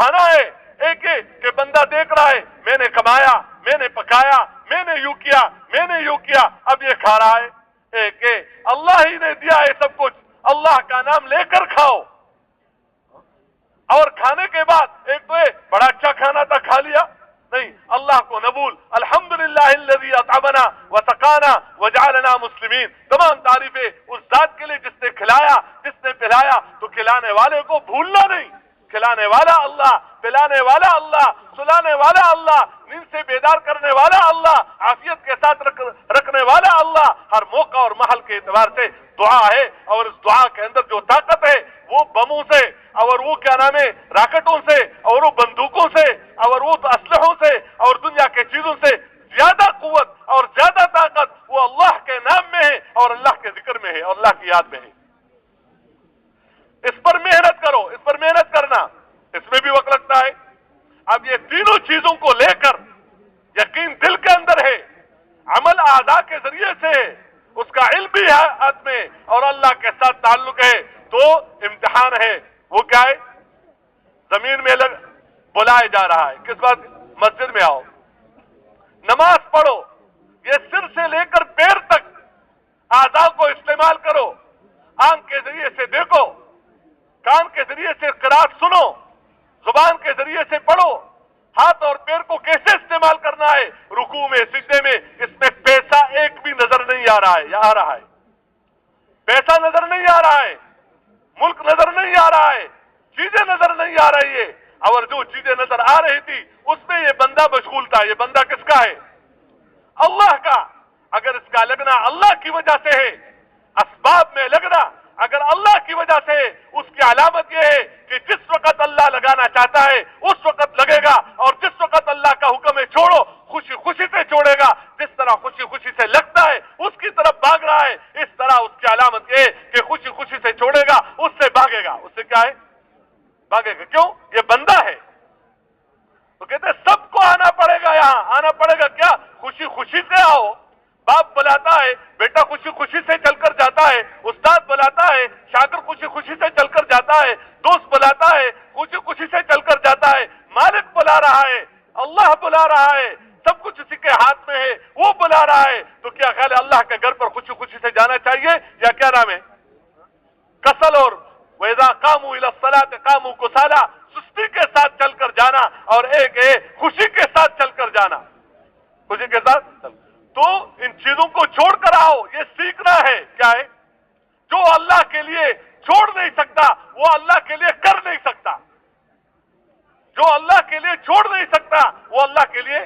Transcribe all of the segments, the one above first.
کھانا ہے ایک ہے کہ بندہ دیکھ رہا ہے میں نے کمایا، میں نے پکایا، میں نے یوں کیا، میں نے یوں کیا، اب یہ کھا رہا ہے۔ ایک ہے اللہ ہی نے دیا ہے سب کچھ، اللہ کا نام لے کر کھاؤ، اور کھانے کے بعد ایک تو بڑا اچھا کھانا تھا کھا لیا، نہیں، اللہ کو نہ بھول، الحمدللہ الذی اطعمنا وسقانا وجعلنا مسلمین، تمام تعریفیں اس ذات کے لیے جس نے کھلایا، جس نے پلایا، تو کھلانے والے کو بھولنا نہیں، کھلانے والا اللہ، پلانے والا اللہ، سلانے والا اللہ، نیند سے بیدار کرنے والا اللہ، عافیت کے ساتھ رکھنے والا اللہ، ہر موقع اور محل کے اعتبار سے دعا ہے، اور اس دعا کے اندر جو طاقت ہے وہ بموں سے، اور وہ کیا نام ہے راکٹوں سے، اور وہ بندوقوں سے، اور وہ اسلحوں سے، اور دنیا کے چیزوں سے زیادہ قوت اور زیادہ طاقت وہ اللہ کے نام میں ہے، اور اللہ کے ذکر میں ہے، اور اللہ کی یاد میں ہے۔ اس پر محنت کرو، اس پر محنت کرنا، اس میں بھی وقت لگتا ہے۔ اب یہ تینوں چیزوں کو لے کر یقین دل کے اندر ہے، عمل اعضاء کے ذریعے سے ہے، اس کا علم بھی ہے ہاتھ میں، اور اللہ کے ساتھ تعلق ہے، تو امتحان ہے۔ وہ کیا ہے؟ زمین میں بلائے جا رہا ہے، کس بات؟ مسجد میں آؤ، نماز پڑھو، یہ سر سے لے کر پیر تک اعضاء کو استعمال کرو، آنکھ کے ذریعے سے دیکھو، کان کے ذریعے سے قرات سنو، زبان کے ذریعے سے پڑھو، ہاتھ اور پیر کو کیسے استعمال کرنا ہے، رکوع میں، سجدے میں، اس میں پیسہ ایک بھی نظر نہیں آ رہا ہے، یا آ رہا ہے؟ پیسہ نظر نہیں آ رہا ہے، ملک نظر نہیں آ رہا ہے، چیزیں نظر نہیں آ رہی ہے، اور جو چیزیں نظر آ رہی تھی اس میں یہ بندہ مشغول تھا۔ یہ بندہ کس کا ہے؟ اللہ کا۔ اگر اس کا لگنا اللہ کی وجہ سے ہے، اسباب میں لگنا اگر اللہ کی وجہ سے ہے، اس کی علامت یہ ہے کہ جس وقت اللہ لگانا چاہتا ہے اس وقت لگے گا، اور جس وقت اللہ کا حکم ہے چھوڑو، خوشی خوشی سے چھوڑے گا۔ جس طرح خوشی خوشی سے لگتا ہے اس کی طرف بھاگ رہا ہے، اس طرح اس کی علامت یہ ہے کہ خوشی خوشی سے چھوڑے گا، اس سے بھاگے گا۔ اس سے کیا ہے؟ بھاگے گا۔ کیوں؟ یہ بندہ ہے۔ تو کہتے ہیں سب کو آنا پڑے گا، یہاں آنا پڑے گا۔ کیا؟ خوشی خوشی سے آؤ۔ باپ بلاتا ہے، بیٹا خوشی خوشی سے چل کر جاتا ہے، استاد بلاتا ہے، شاگرد خوشی خوشی سے چل کر جاتا ہے، دوست بلاتا ہے، خوشی خوشی سے چل کر جاتا ہے، مالک بلا رہا ہے، اللہ بلا رہا ہے، سب کچھ اسی کے ہاتھ میں ہے، وہ بلا رہا ہے۔ تو کیا خیال ہے اللہ کے گھر پر خوشی خوشی سے جانا چاہیے، یا کیا نام ہے کسل اور وَإِذَا قَامُوا إِلَى الصَّلَاةِ قَامُوا كُسَالَىٰ، سستی کے ساتھ چل کر جانا، اور ایک ہے خوشی کے ساتھ چل کر جانا، خوشی کے ساتھ چل۔ تو ان چیزوں کو چھوڑ کر آؤ، یہ سیکھنا ہے۔ کیا ہے؟ جو اللہ کے لیے چھوڑ نہیں سکتا وہ اللہ کے لیے کر نہیں سکتا، جو اللہ کے لیے چھوڑ نہیں سکتا وہ اللہ کے لیے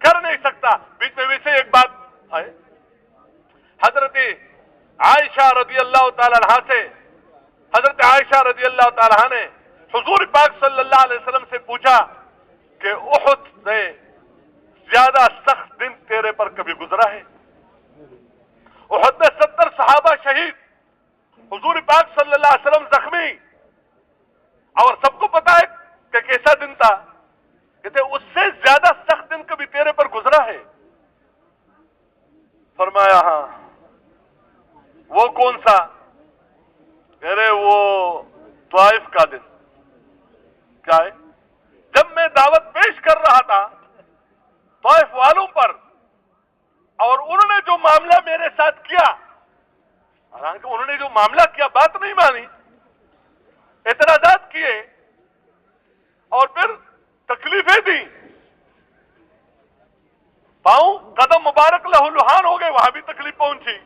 کر نہیں سکتا۔ بیچ میں ویسے ایک بات ہے، حضرت عائشہ رضی اللہ تعالی عنہا سے، حضرت عائشہ رضی اللہ تعالی عنہا نے حضور پاک صلی اللہ علیہ وسلم سے پوچھا کہ احد سے زیادہ سخت دن تیرے پر کبھی گزرا ہے؟ احد میں 70 صحابہ شہید، حضور پاک صلی اللہ علیہ وسلم زخمی، اور سب کو پتا ہے کہ کیسا دن تھا۔ کہتے اس سے زیادہ سخت دن کبھی تیرے پر گزرا ہے؟ فرمایا ہاں۔ وہ کون سا؟ کہہ رہے وہ طائف کا دن۔ کیا ہے؟ جب میں دعوت پیش کر رہا تھا طائف والوں پر، اور انہوں نے جو معاملہ میرے ساتھ کیا، حالانکہ انہوں نے جو معاملہ کیا بات نہیں مانی، اعتراضات کیے، اور پھر تکلیفیں دی، پاؤں قدم مبارک لہو لہان ہو گئے، وہاں بھی تکلیف پہنچی۔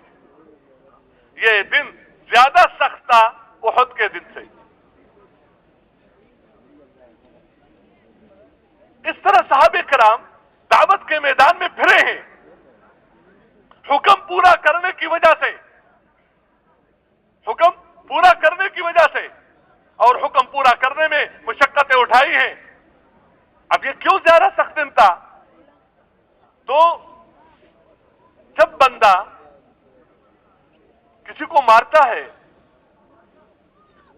یہ دن زیادہ سخت تھا احد کے دن سے۔ اس طرح صحابہ کرام دعوت کے میدان میں پھرے ہیں، حکم پورا کرنے کی وجہ سے، حکم پورا کرنے کی وجہ سے، اور حکم پورا کرنے میں مشقتیں اٹھائی ہیں۔ اب یہ کیوں زیادہ سخت دن تھا؟ تو جب بندہ کسی کو مارتا ہے،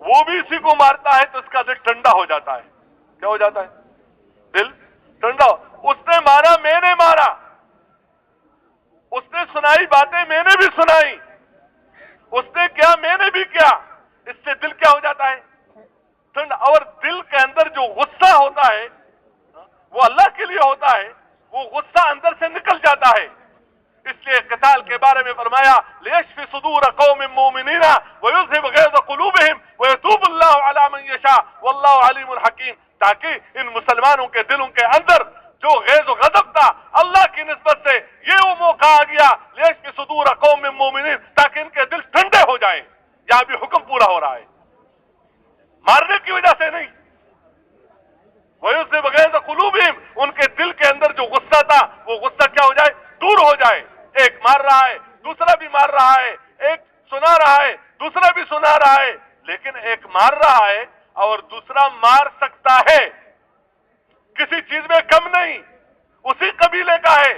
وہ بھی اسی کو مارتا ہے، تو اس کا دل ٹھنڈا ہو جاتا ہے۔ کیا ہو جاتا ہے؟ دل ٹھنڈا۔ اس نے مارا، میں نے مارا، اس نے سنائی باتیں، میں نے بھی سنائی، اس نے کیا، میں نے بھی کیا، اس سے دل کیا ہو جاتا ہے؟ ٹھنڈا۔ اور دل کے اندر جو غصہ ہوتا ہے وہ اللہ کے لیے ہوتا ہے، وہ غصہ اندر سے نکل جاتا ہے۔ اس لیے قتال کے بارے میں فرمایا لیشفی صدور قوم مؤمنین ویذهب غیظ قلوبہم ویتوب اللہ علی من یشاء واللہ علیم حکیم، تاکہ ان مسلمانوں کے دلوں کے اندر جو غیظ و غضب تھا اللہ کی نسبت سے یہ وہ موقع آ گیا لیشفی صدور قوم مؤمنین، تاکہ ان کے دل ٹھنڈے ہو جائیں۔ یہاں بھی حکم پورا ہو رہا ہے، مارنے کی وجہ سے نہیں۔ وَيُذْهِبْ غَيْظَ قُلُوبِهِمْ، ان کے دل کے اندر جو غصہ تھا وہ غصہ کیا ہو جائے؟ دور ہو جائے۔ ایک مار رہا ہے، دوسرا بھی مار رہا ہے، ایک سنا رہا ہے، دوسرا بھی سنا رہا ہے، لیکن ایک مار رہا ہے اور دوسرا مار سکتا ہے، کسی چیز میں کم نہیں، اسی قبیلے کا ہے،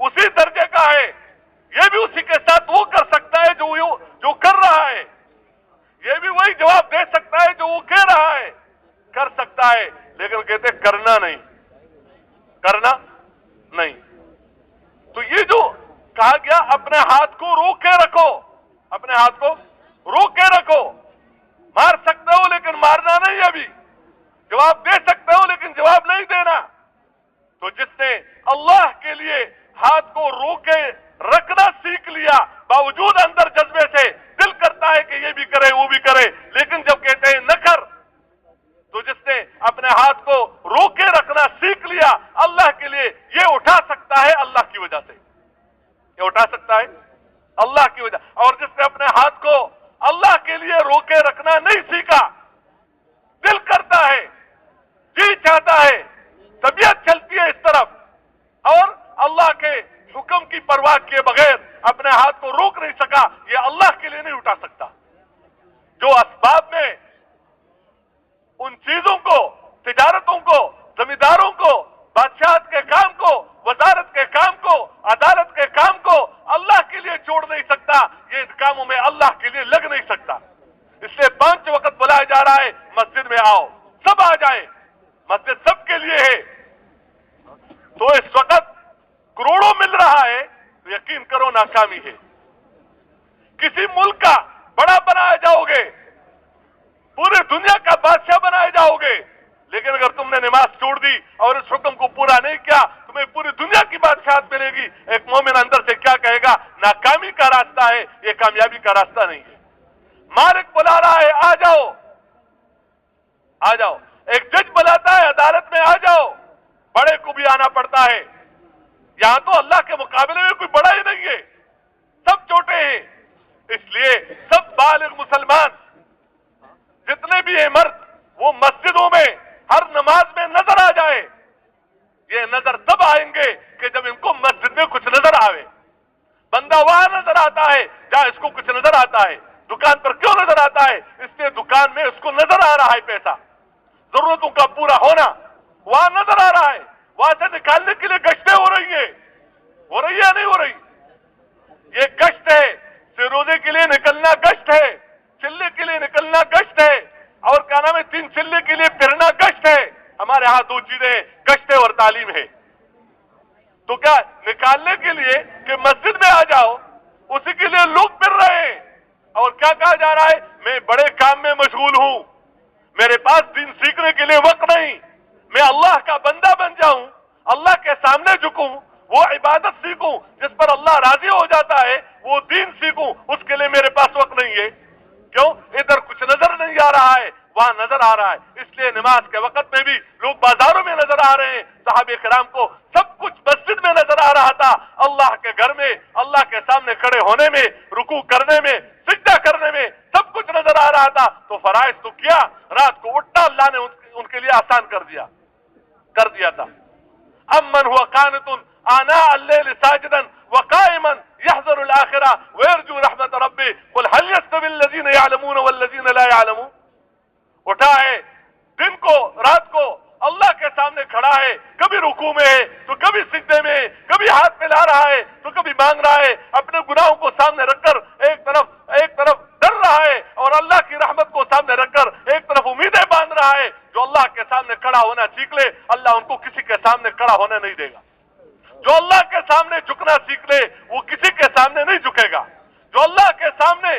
اسی درجے کا ہے، یہ بھی اسی کے ساتھ وہ کر سکتا ہے جو کر رہا ہے، یہ بھی وہی جواب دے سکتا ہے جو وہ کہہ رہا ہے، کر سکتا ہے، لیکن کہتے کرنا نہیں، کرنا نہیں۔ تو یہ جو کہا گیا اپنے ہاتھ کو روک کے رکھو، اپنے ہاتھ کو روک کے رکھو، مار سکتے ہو لیکن مارنا نہیں، ابھی جواب دے سکتے ہو لیکن جواب نہیں دینا۔ تو جس نے اللہ کے لیے ہاتھ کو روک کے رکھنا سیکھ لیا، باوجود اندر جذبے سے دل کرتا ہے کہ یہ بھی کرے وہ بھی کرے، لیکن جب کہتے ہیں نہ کر، تو جس نے اپنے ہاتھ کو روک کے رکھنا سیکھ لیا اللہ کے لیے، یہ اٹھا سکتا ہے اللہ کی وجہ سے، یہ اٹھا سکتا ہے اللہ کی وجہ۔ اور جس نے اپنے ہاتھ کو اللہ کے لیے روک کے رکھنا نہیں سیکھا، دل کرتا ہے، جی چاہتا ہے، طبیعت چلتی ہے اس طرف، اور اللہ کے حکم کی پرواہ کیے بغیر اپنے ہاتھ کو روک نہیں سکا، یہ اللہ کے لیے نہیں اٹھا سکتا۔ جو اسباب میں ان چیزوں کو، تجارتوں کو، زمینداروں کو، بادشاہت کے کام کو، وزارت کے کام کو، عدالت کے کام کو اللہ کے لیے چھوڑ نہیں سکتا، یہ ان کاموں میں اللہ کے لیے لگ نہیں سکتا۔ اس لیے 5 وقت بلایا جا رہا ہے مسجد میں آؤ، سب آ جائیں، مسجد سب کے لیے ہے۔ تو اس وقت کروڑوں مل رہا ہے، تو یقین کرو ناکامی ہے۔ کسی ملک کا بڑا بنائے جاؤ گے، پورے دنیا کا بادشاہ بنائے جاؤ گے، لیکن اگر تم نے نماز چھوڑ دی اور اس حکم کو پورا نہیں کیا، تمہیں پوری دنیا کی بادشاہت ملے گی۔ ایک مومن اندر سے کیا کہے گا؟ ناکامی کا راستہ ہے، یہ کامیابی کا راستہ نہیں ہے۔ مالک بلا رہا ہے، آ جاؤ، آ جاؤ۔ ایک جج بلاتا ہے عدالت میں، آ جاؤ، بڑے کو بھی آنا پڑتا ہے۔ یہاں تو اللہ کے مقابلے میں کوئی بڑا ہی نہیں ہے، سب چھوٹے ہیں۔ اس لیے سب بالغ مسلمان جتنے بھی ہیں مرد، وہ مسجدوں میں ہر نماز میں نظر آ جائے۔ یہ نظر تب آئیں گے کہ جب ان کو مسجد میں کچھ نظر آئے۔ بندہ وہاں نظر آتا ہے جہاں اس کو کچھ نظر آتا ہے۔ دکان پر کیوں نظر آتا ہے؟ اس لیے دکان میں اس کو نظر آ رہا ہے پیسہ، ضرورتوں کا پورا ہونا وہاں نظر آ رہا ہے۔ وہاں سے نکالنے کے لیے گشتیں ہو رہی ہیں، ہو رہی ہے نہیں ہو رہی؟ یہ گشت ہے، روزے کے لیے نکلنا گشت ہے، چلے کے لیے نکلنا گشت ہے، اور کیا نام ہے 3 چلے کے لیے پھرنا گشت ہے۔ ہمارے ہاں 2 چیزیں ہیں، گشت ہے اور تعلیم ہے۔ تو کیا نکالنے کے لیے کہ مسجد میں آ جاؤ، اسی کے لیے لوگ پھر رہے ہیں، اور کیا کہا جا رہا ہے؟ میں بڑے کام میں مشغول ہوں، میرے پاس دین سیکھنے کے لیے وقت نہیں، میں اللہ کا بندہ بن جاؤں، اللہ کے سامنے جھکوں، وہ عبادت سیکھوں جس پر اللہ راضی ہو جاتا ہے، وہ دین سیکھوں، اس کے لیے میرے پاس وقت نہیں ہے۔ کیوں؟ ادھر کچھ نظر نہیں آ رہا ہے، وہاں نظر آ رہا ہے۔ اس لیے نماز کے وقت میں بھی لوگ بازاروں میں نظر آ رہے ہیں، صحابہ کرام کو سب کچھ مسجد میں نظر آ رہا تھا، اللہ کے گھر میں، اللہ کے سامنے کھڑے ہونے میں، رکوع کرنے میں، سجدہ کرنے میں سب کچھ نظر آ رہا تھا۔ تو فرائض تو کیا، رات کو اٹھنا اللہ نے ان کے لیے آسان کر دیا تھا۔ امن هو قانت آناء الليل ساجدا وقائما يحذر الآخرة ويرجو رحمة ربه قل هل يستوي الذين يعلمون والذين لا يعلمون۔ اٹھا ہے دن کو رات کو اللہ کے سامنے کھڑا ہے، کبھی رکوع میں ہے تو کبھی سجدے میں ہے، کبھی ہاتھ پھیلا رہا ہے تو کبھی مانگ رہا ہے، اپنے گناہوں کو سامنے رکھ کر ایک طرف ڈر رہا ہے، اور اللہ کی رحمت کو سامنے رکھ کر ایک طرف امیدیں باندھ رہا ہے۔ جو اللہ کے سامنے کھڑا ہونا سیکھ لے، اللہ ان کو کسی کے سامنے کھڑا ہونے نہیں دے گا۔ جو اللہ کے سامنے جھکنا سیکھ لے، وہ کسی کے سامنے نہیں جھکے گا۔ جو اللہ کے سامنے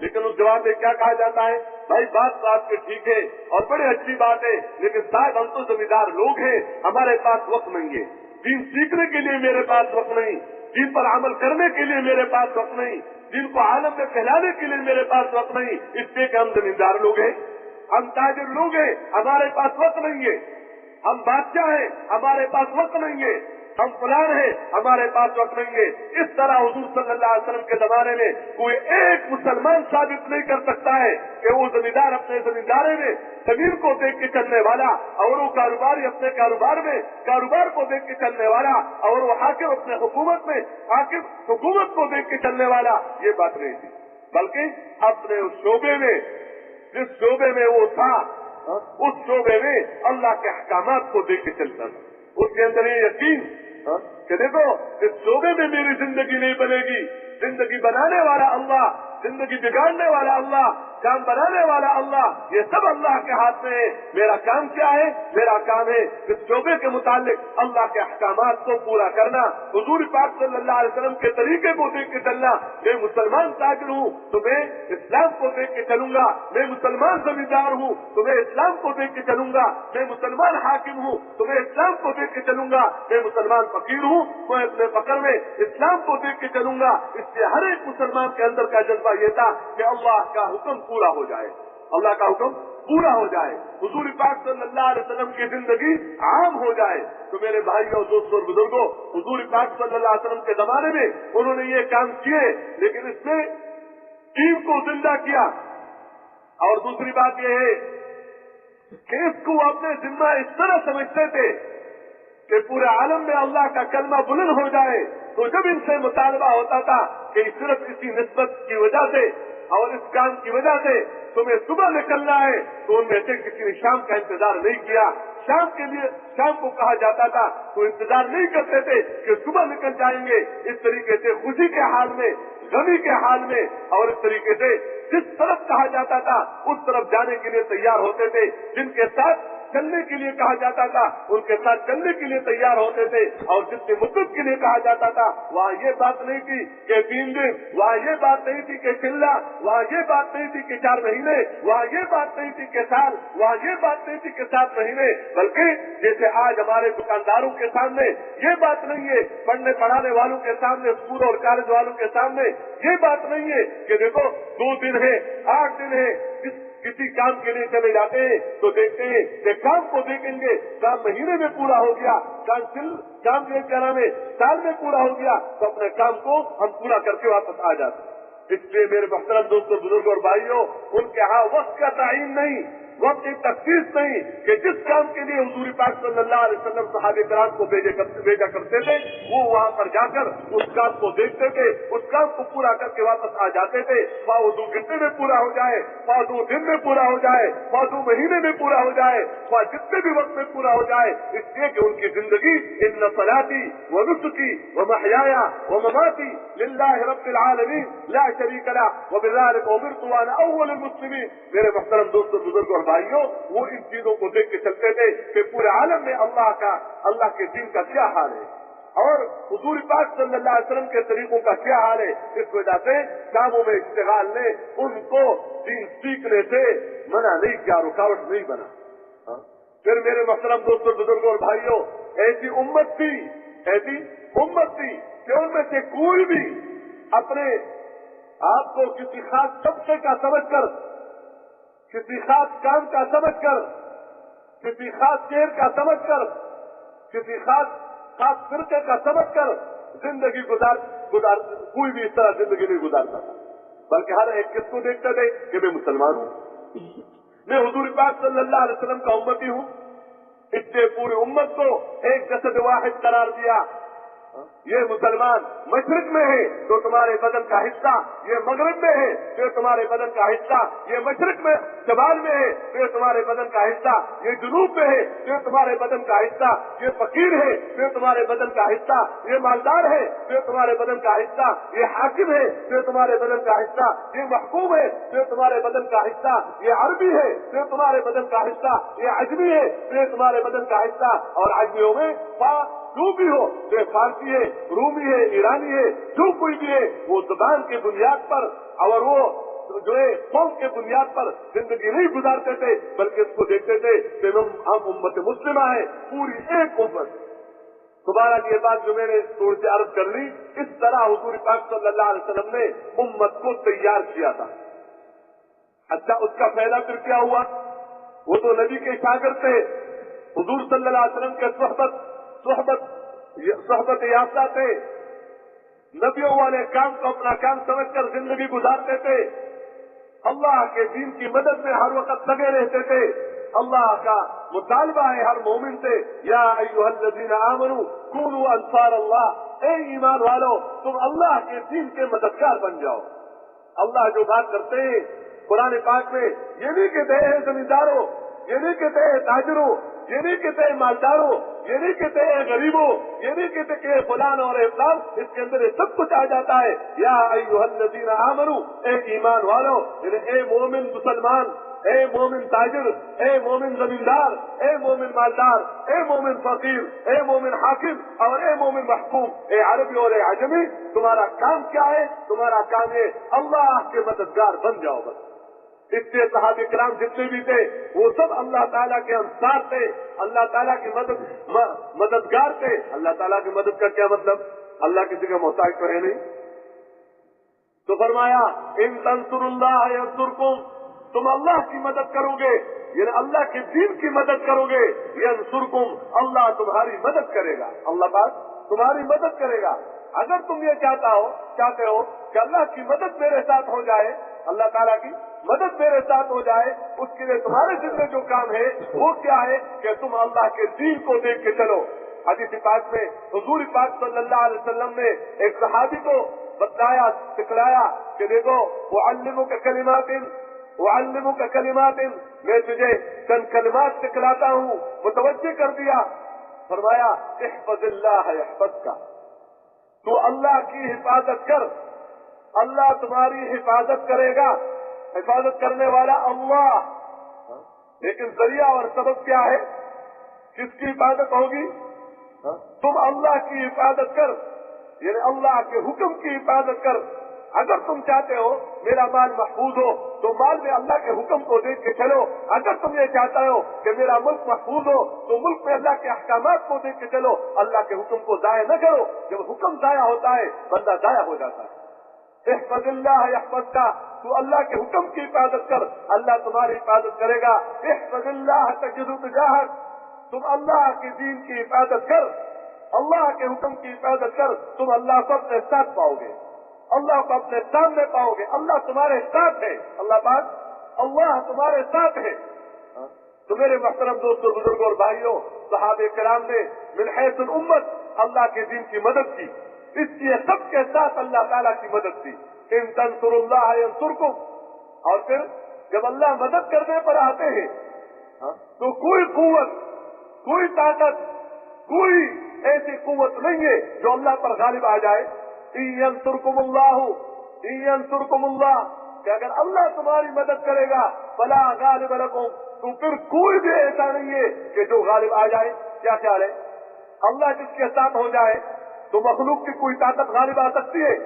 لیکن اس جواب میں کیا کہا جاتا ہے؟ بھائی بات تو آپ کی ٹھیک ہے اور بڑی اچھی بات ہے، لیکن صاحب ہم تو زمیندار لوگ ہیں، ہمارے پاس وقت نہیں ہے، دین سیکھنے کے لیے میرے پاس وقت نہیں، دین پر عمل کرنے کے لیے میرے پاس وقت نہیں، دین کو عالم میں پھیلانے کے لیے میرے پاس وقت نہیں، اس لیے کہ ہم زمیندار لوگ ہیں، ہم تاجر لوگ ہیں، ہمارے پاس وقت نہیں ہے، ہم بادشاہ ہیں، ہمارے پاس وقت نہیں ہے، ہم فلان ہیں، ہمارے پاس وقت نہیں ہے۔ اس طرح حضور صلی اللہ علیہ وسلم کے زمانے میں کوئی ایک مسلمان ثابت نہیں کر سکتا ہے کہ وہ زمیندار اپنے زمیندارے میں زمین کو دیکھ کے چلنے والا، اور وہ کاروباری اپنے کاروبار میں کاروبار کو دیکھ کے چلنے والا، اور وہ حاکم اپنے حکومت میں حاکم حکومت کو دیکھ کے چلنے والا، یہ بات نہیں تھی، بلکہ اپنے اس شعبے میں جس شعبے میں وہ تھا اس شعبے میں اللہ کے احکامات کو دیکھ کے چلتا تھا، اس کے اندر یہ یقین کہ دیکھو اس شعبے میں میری زندگی نہیں بنے گی، زندگی بنانے والا اللہ، زندگی بگاڑنے والا اللہ، کام بنانے والا اللہ، یہ سب اللہ کے ہاتھ میں ہے، میرا کام کیا ہے؟ میرا کام ہے اس شعبے کے متعلق اللہ کے احکامات کو پورا کرنا، حضور پاک صلی اللہ علیہ وسلم کے طریقے کو دیکھ کے چلنا۔ میں مسلمان تاجر ہوں تو میں اسلام کو دیکھ کے چلوں گا، میں مسلمان زمیندار ہوں تو میں اسلام کو دیکھ کے چلوں گا، میں مسلمان حاکم ہوں تو میں اسلام کو دیکھ کے چلوں گا، میں مسلمان فقیر ہوں میں اپنے فقر میں اسلام کو دیکھ کے چلوں گا۔ اس سے ہر ایک مسلمان کے اندر کا جذبہ یہ تھا کہ اللہ کا حکم پورا ہو جائے، اللہ کا حکم پورا ہو جائے، حضور پاک صلی اللہ علیہ وسلم کی زندگی عام ہو جائے۔ تو میرے بھائیوں دوستوں اور بزرگوں، حضور پاک صلی اللہ علیہ وسلم کے زمانے میں انہوں نے یہ کام کیے، لیکن اس میں دین کو زندہ کیا۔ اور دوسری بات یہ ہے کہ اس کو اپنے ذمہ اس طرح سمجھتے تھے کہ پورے عالم میں اللہ کا کلمہ بلند ہو جائے، تو جب ان سے مطالبہ ہوتا تھا کہ صرف اسی نسبت کی وجہ سے اور اس کام کی وجہ سے تمہیں صبح نکلنا ہے، تو ان میں سے کسی نے شام کا انتظار نہیں کیا، شام کے لیے شام کو کہا جاتا تھا تو انتظار نہیں کرتے تھے کہ صبح نکل جائیں گے۔ اس طریقے سے خوشی کے حال میں، غمی کے حال میں، اور اس طریقے سے جس طرف کہا جاتا تھا اس طرف جانے کے لیے تیار ہوتے تھے، جن کے ساتھ چلنے کے لیے کہا جاتا تھا ان کے ساتھ چلنے کے لیے تیار ہوتے تھے، اور جس کی مدت کے لیے کہا جاتا تھا وہاں یہ بات نہیں تھی کہ 3 دن، وہاں یہ بات نہیں تھی کہ چلا، وہاں یہ بات نہیں تھی کہ 4 مہینے، وہاں یہ بات نہیں تھی کہ سال، وہاں یہ بات نہیں تھی کہ 7 مہینے، بلکہ جیسے آج ہمارے دکانداروں کے سامنے یہ بات نہیں ہے، پڑھنے پڑھانے والوں کے سامنے، اسکول اور کالج والوں کے سامنے یہ بات نہیں ہے کہ دیکھو 2 دن ہے، 8 دن ہے، کسی کام کے لیے چلے جاتے ہیں تو دیکھتے ہیں کہ کام کو دیکھیں گے، کام مہینے میں پورا ہو گیا، کام کے کیا نام ہے سال میں پورا ہو گیا، تو اپنے کام کو ہم پورا کر کے واپس آ جاتے ہیں۔ اس لیے میرے محترم دوستوں، بزرگوں اور بھائیوں، ان کے ہاں وقت کا تعین نہیں، وقت کی تخصیص نہیں کہ جس کام کے لیے حضور پاک صلی اللہ علیہ وسلم صحابہ کرام کو بھیجا کرتے تھے، وہ وہاں پر جا کر اس کام کو دیکھتے تھے، اس کام کو پورا کر کے واپس آ جاتے تھے، وہ 2 گھنٹے میں پورا ہو جائے، وہ 2 دن میں پورا ہو جائے، وہ 2 مہینے میں پورا ہو جائے، وہ جتنے بھی وقت میں پورا ہو جائے، اس لیے کہ ان کی زندگی ان صلاتی و نسکی و محیایا و مماتی للہ رب العالمین لا شریک لہ وبذلک امرت وانا اول المسلمین۔ میرے محترم دوستوں، بزرگوں اور بھائیوں، وہ ان چیزوں کو دیکھ کے چلتے تھے کہ پورے عالم میں اللہ کے دین کا کیا حال ہے اور حضور پاک صلی اللہ علیہ وسلم کے طریقوں کا کیا حال ہے۔ اس وجہ سے کاموں میں اشتغال نے ان کو دین سیکھنے سے منع نہیں کیا، رکاوٹ نہیں بنا۔ پھر میرے محترم دوستوں، بزرگوں اور بھائیوں، ایسی امت تھی کہ ان میں سے کوئی بھی اپنے آپ کو کسی خاص طبقے کا سمجھ کر، کسی خاص کام کا سمجھ کر، کسی خاص شہر کا سمجھ کر، کسی خاص فرقے کا سمجھ کر زندگی گزار کوئی بھی اس طرح زندگی نہیں گزارتا تھا، بلکہ ہر ایک کس کو دیکھتے تھے کہ میں مسلمان ہوں، میں حضور پاک صلی اللہ علیہ وسلم کا امتی ہوں۔ اس سے پوری امت کو ایک جسد واحد قرار دیا۔ یہ مسلمان مشرق میں ہے تو تمہارے بدن کا حصہ، یہ مغرب میں ہے تو تمہارے بدن کا حصہ، یہ مشرق میں شمال میں ہے تو تمہارے بدن کا حصہ، یہ جنوب میں ہے تو تمہارے بدن کا حصہ، یہ فقیر ہے تو تمہارے بدن کا حصہ، یہ مالدار ہے تو تمہارے بدن کا حصہ، یہ حاکم ہے تو تمہارے بدن کا حصہ، یہ محکوم ہے تو تمہارے بدن کا حصہ، یہ عربی ہے تو تمہارے بدن کا حصہ، یہ عجمی ہے تو تمہارے بدن کا حصہ۔ اور عجمیوں میں جو بھی ہو، جو فارسی ہے، رومی ہے، ایرانی ہے، جو کوئی بھی ہے، وہ زبان کی بنیاد پر اور وہ جو ہے قوم کے بنیاد پر زندگی نہیں گزارتے تھے، بلکہ اس کو دیکھتے تھے کہ ہم امت مسلمہ ہیں، پوری ایک امت۔ دوبارہ یہ بات جو میں نے تھوڑ سے عرض کر لی، اس طرح حضور پاک صلی اللہ علیہ وسلم نے امت کو تیار کیا تھا۔ اچھا، اس کا فائدہ پھر کیا ہوا؟ وہ تو نبی کے شاگرد تھے، حضور صلی اللہ علیہ وسلم کے صحبت یافتہ تھے، نبیوں والے کام کو اپنا کام سمجھ کر زندگی گزارتے تھے، اللہ کے دین کی مدد میں ہر وقت لگے رہتے تھے۔ اللہ کا مطالبہ ہے ہر مومن سے، یا ایھا الذین آمنوا کونوا انصار اللہ، اے ایمان والو تم اللہ کے دین کے مددگار بن جاؤ۔ اللہ جو بات کرتے ہیں قرآن پاک میں، یہ نہیں کہتے ہیں زمینداروں، یہ نہیں کہتے ہیں تاجروں، یہ نہیں کہتے ہیں مالداروں، یہ نہیں کہتے ہیں غریبوں، یہ نہیں کہتے کہ فلان اور فلان، اس کے اندر یہ سب کچھ آ جاتا ہے۔ یا ایھا الذین آمنوا، اے ایمان والو، یعنی اے مومن مسلمان، اے مومن تاجر، اے مومن زمیندار، اے مومن مالدار، اے مومن فقیر، اے مومن حاکم اور اے مومن محکوم، اے عربی اور اے عجمی، تمہارا کام کیا ہے؟ تمہارا کام ہے اللہ کے مددگار بن جاؤ بس۔ اس سے صحابہ کرام جتنے بھی تھے وہ سب اللہ تعالیٰ کے انصار تھے، اللہ تعالیٰ کی مددگار تھے۔ اللہ تعالیٰ کی مدد کا کیا مطلب؟ اللہ کسی کا محتاج تو ہے نہیں۔ تو فرمایا ان تنصروا اللہ ینصرکم، تم اللہ کی مدد کرو گے، یعنی اللہ کے دین کی مدد کرو گے، ینصرکم، اللہ تمہاری مدد کرے گا، اللہ پاک تمہاری مدد کرے گا۔ اگر تم یہ چاہتے ہو کہ اللہ کی مدد میرے ساتھ ہو جائے، اللہ تعالیٰ کی مدد میرے ساتھ ہو جائے، اس کے لیے تمہارے ذمہ جو کام ہے وہ کیا ہے کہ تم اللہ کے دین کو دیکھ کے چلو۔ حدیث پاک میں حضور پاک صلی اللہ علیہ وسلم نے ایک صحابی کو بتلایا، سکھلایا کہ دیکھو اعلمک کلمات، میں تجھے چند کلمات سکھلاتا ہوں، متوجہ کر دیا۔ فرمایا احفظ اللہ یحفظک، تو اللہ کی حفاظت کر، اللہ تمہاری حفاظت کرے گا۔ حفاظت کرنے والا اللہ، لیکن ذریعہ اور سبب کیا ہے؟ کس کی حفاظت ہوگی؟ تم اللہ کی حفاظت کر، یعنی اللہ کے حکم کی حفاظت کر۔ اگر تم چاہتے ہو میرا مال محفوظ ہو تو مال میں اللہ کے حکم کو دیکھ کے چلو۔ اگر تم یہ چاہتا ہو کہ میرا ملک محفوظ ہو تو ملک میں اللہ کے احکامات کو دیکھ کے چلو، اللہ کے حکم کو ضائع نہ کرو۔ جب حکم ضائع ہوتا ہے بندہ ضائع ہو جاتا ہے۔ احفظ اللہ یحفظک، تو اللہ کے حکم کی حفاظت کر، اللہ تمہاری حفاظت کرے گا۔ احفظ اللہ تجدہ تجاہک، تم اللہ کے دین کی حفاظت کر، اللہ کے حکم کی حفاظت کر، تم اللہ کو اپنے ساتھ پاؤ گے، اللہ کو اپنے سامنے پاؤ گے، اللہ تمہارے ساتھ ہے۔ اللہ پاک اللہ تمہارے ساتھ ہے۔ تو میرے محترم دوستوں، بزرگوں اور بھائیوں، صحابہ کرام نے من حیث الامت اللہ کے دین کی مدد کی، اس لیے سب کے ساتھ اللہ تعالیٰ کی مدد تھی۔ ان تنصروا اللہ ینصرکم، اور پھر جب اللہ مدد کرنے پر آتے ہیں تو کوئی قوت، کوئی طاقت، کوئی ایسی قوت نہیں ہے جو اللہ پر غالب آ جائے۔ ان ینصرکم اللہ، کہ اگر اللہ تمہاری مدد کرے گا فلا غالب لکم، تو پھر کوئی بھی ایسا نہیں ہے کہ جو غالب آ جائے۔ کیا خیال ہے؟ اللہ جس کے ساتھ ہو جائے تو مخلوق کی کوئی طاقت غالب آ سکتی ہے؟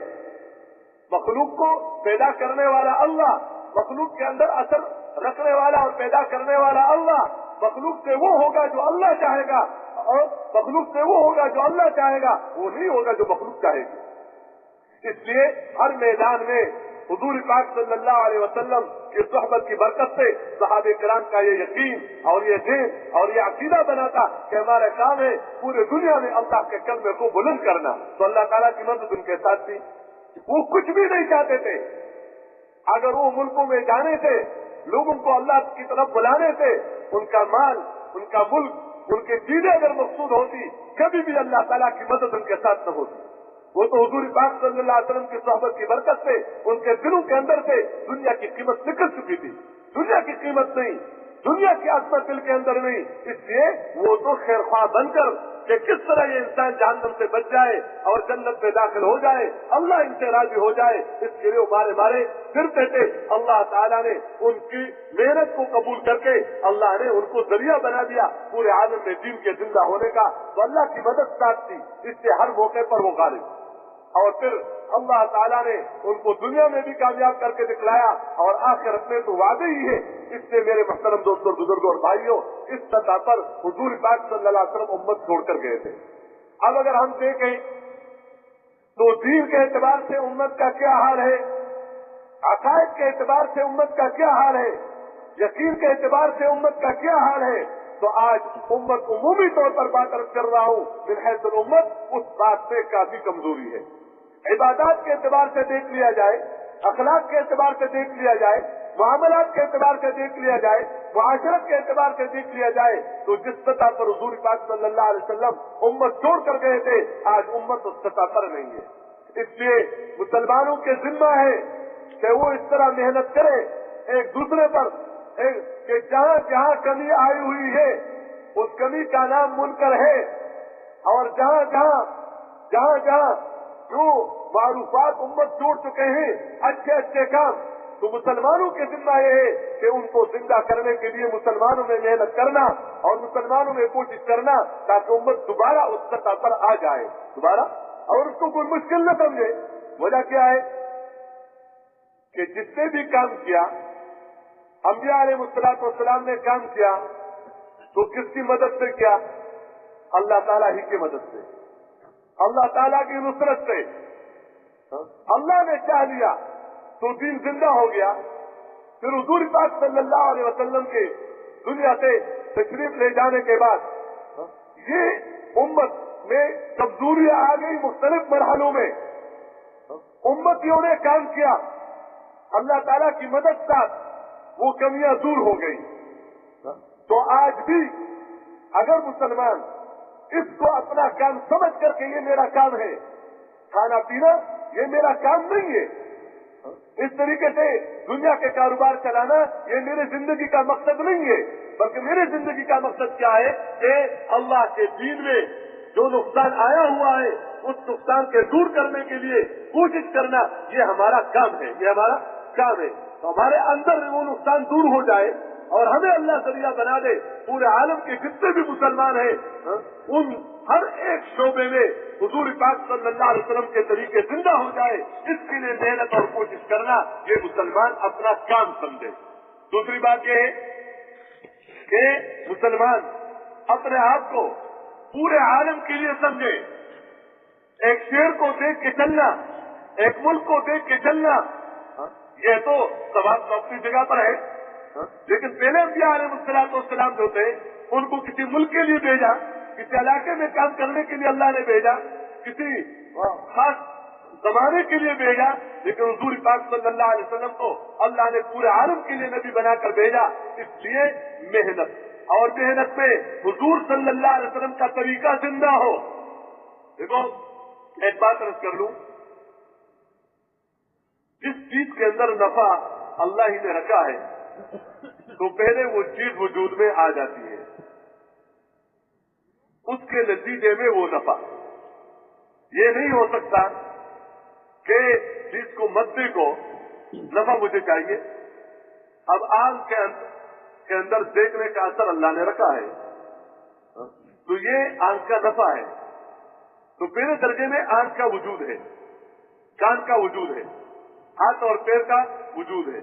مخلوق کو پیدا کرنے والا اللہ، مخلوق کے اندر اثر رکھنے والا اور پیدا کرنے والا اللہ، مخلوق سے وہ ہوگا جو اللہ چاہے گا، اور مخلوق سے وہ ہوگا جو اللہ چاہے گا، وہ نہیں ہوگا جو مخلوق چاہے گی۔ اس لیے ہر میدان میں حضور پاک صلی اللہ علیہ وسلم کی صحبت کی برکت سے صحابہ کرام کا یہ یقین اور یہ دین اور یہ عقیدہ بنا تھا کہ ہمارا کام ہے پورے دنیا میں اللہ کے کلمے کو بلند کرنا۔ تو اللہ تعالیٰ کی مدد ان کے ساتھ تھی۔ وہ کچھ بھی نہیں چاہتے تھے، اگر وہ ملکوں میں جانے تھے، لوگوں کو اللہ کی طرف بلانے تھے، ان کا مال، ان کا ملک، ان کی چیزیں اگر مقصود ہوتی، کبھی بھی اللہ تعالیٰ کی مدد ان کے ساتھ نہ ہوتی۔ وہ تو حضور پاک صلی اللہ علیہ وسلم کی صحبت کی برکت سے ان کے دلوں کے اندر سے دنیا کی قیمت نکل چکی تھی، دنیا کی قیمت نہیں، دنیا کی عظمت دل کے اندر نہیں۔ اس لیے وہ تو خیر خواہ بن کر کہ کس طرح یہ انسان جہنم سے بچ جائے اور جنت میں داخل ہو جائے، اللہ ان سے راضی ہو جائے، اس کے لیے مارے مارے پھرتے تھے۔ اللہ تعالیٰ نے ان کی محنت کو قبول کر کے اللہ نے ان کو ذریعہ بنا دیا پورے عالم میں دین کے زندہ ہونے کا۔ تو اللہ کی مدد ساتھ تھی، اس سے ہر موقع پر وہ غالب۔ اور پھر اللہ تعالیٰ نے ان کو دنیا میں بھی کامیاب کر کے دکھلایا اور آخرت میں تو وعدے ہی ہے. اس لیے میرے محترم دوستوں, بزرگوں اور بھائیوں, اس سطح پر حضور پاک صلی اللہ علیہ وسلم امت چھوڑ کر گئے تھے. اب اگر ہم دیکھیں تو دین کے اعتبار سے امت کا کیا حال ہے, عقائد کے اعتبار سے امت کا کیا حال ہے, یقین کے اعتبار سے امت کا کیا حال ہے, تو آج امت عمومی طور پر بات عرض کر رہا ہوں من حیث الامت اس بات سے کافی کمزوری ہے. عبادات کے اعتبار سے دیکھ لیا جائے, اخلاق کے اعتبار سے دیکھ لیا جائے, معاملات کے اعتبار سے دیکھ لیا جائے, معاشرت کے اعتبار سے دیکھ لیا جائے, تو جس سطح پر حضور پاک صلی اللہ علیہ وسلم امت چھوڑ کر گئے تھے آج امت اس سطح پر نہیں ہے. اس لیے مسلمانوں کے ذمہ ہے کہ وہ اس طرح محنت کرے ایک دوسرے پر کہ جہاں جہاں کمی آئی ہوئی ہے اس کمی کا نام منکر ہے, اور جہاں جہاں جو معروفات امت چھوڑ چکے ہیں اچھے اچھے کام, تو مسلمانوں کے ذمہ یہ ہے کہ ان کو زندہ کرنے کے لیے مسلمانوں میں محنت کرنا اور مسلمانوں میں کوشش کرنا تاکہ امت دوبارہ اس سطح پر آ جائے دوبارہ, اور اس کو کوئی مشکل نہ سمجھے. وجہ کیا ہے کہ جس نے بھی کام کیا, انبیاء علیہ الصلوۃ والسلام نے کام کیا تو کس کی مدد سے کیا؟ اللہ تعالیٰ ہی کی مدد سے, اللہ تعالیٰ کی نصرت سے. اللہ نے چاہ لیا تو دین زندہ ہو گیا. پھر حضور پاک صلی اللہ علیہ وسلم کے دنیا سے تشریف لے جانے کے بعد یہ امت میں کمزوریاں آ گئی. مختلف مرحلوں میں امتیوں نے کام کیا, اللہ تعالیٰ کی مدد ساتھ وہ کمیاں دور ہو گئی. تو آج بھی اگر مسلمان اس کو اپنا کام سمجھ کر کے یہ میرا کام ہے, کھانا پینا یہ میرا کام نہیں ہے, اس طریقے سے دنیا کے کاروبار چلانا یہ میرے زندگی کا مقصد نہیں ہے, بلکہ میرے زندگی کا مقصد کیا ہے کہ اللہ کے دین میں جو نقصان آیا ہوا ہے اس نقصان کے دور کرنے کے لیے کوشش کرنا, یہ ہمارا کام ہے, یہ ہمارا کام ہے. تو ہمارے اندر وہ نقصان دور ہو جائے اور ہمیں اللہ ذریعہ بنا دے پورے عالم کے جتنے بھی مسلمان ہیں ان ہر ایک شعبے میں حضور پاک صلی اللہ علیہ وسلم کے طریقے زندہ ہو جائے. اس کے لیے محنت اور کوشش کرنا یہ مسلمان اپنا کام سمجھے. دوسری بات یہ ہے کہ مسلمان اپنے آپ کو پورے عالم کے لیے سمجھے. ایک شہر کو دیکھ کے چلنا, ایک ملک کو دیکھ کے چلنا, یہ تو ثواب تو اپنی جگہ پر ہے, لیکن پہلے انبیاء علیہ الصلوۃ والسلام جو تھے ان کو کسی ملک کے لیے بھیجا, کسی علاقے میں کام کرنے کے لیے اللہ نے بھیجا, کسی خاص زمانے کے لیے بھیجا, لیکن حضور پاک صلی اللہ علیہ وسلم کو اللہ نے پورے عالم کے لیے نبی بنا کر بھیجا. اس لیے محنت, اور محنت میں حضور صلی اللہ علیہ وسلم کا طریقہ زندہ ہو. دیکھو ایک بات عرض کر لوں, جس چیز کے اندر نفع اللہ ہی نے رکھا ہے تو پہلے وہ چیز وجود میں آ جاتی ہے, اس کے نتیجے میں وہ نفع. یہ نہیں ہو سکتا کہ جس کو مدی کو نفع مجھے چاہیے. اب آنکھ کے اندر دیکھنے کا اثر اللہ نے رکھا ہے تو یہ آنکھ کا نفع ہے. تو پہلے درجے میں آنکھ کا وجود ہے, کان کا وجود ہے, ہاتھ اور پیر کا وجود ہے.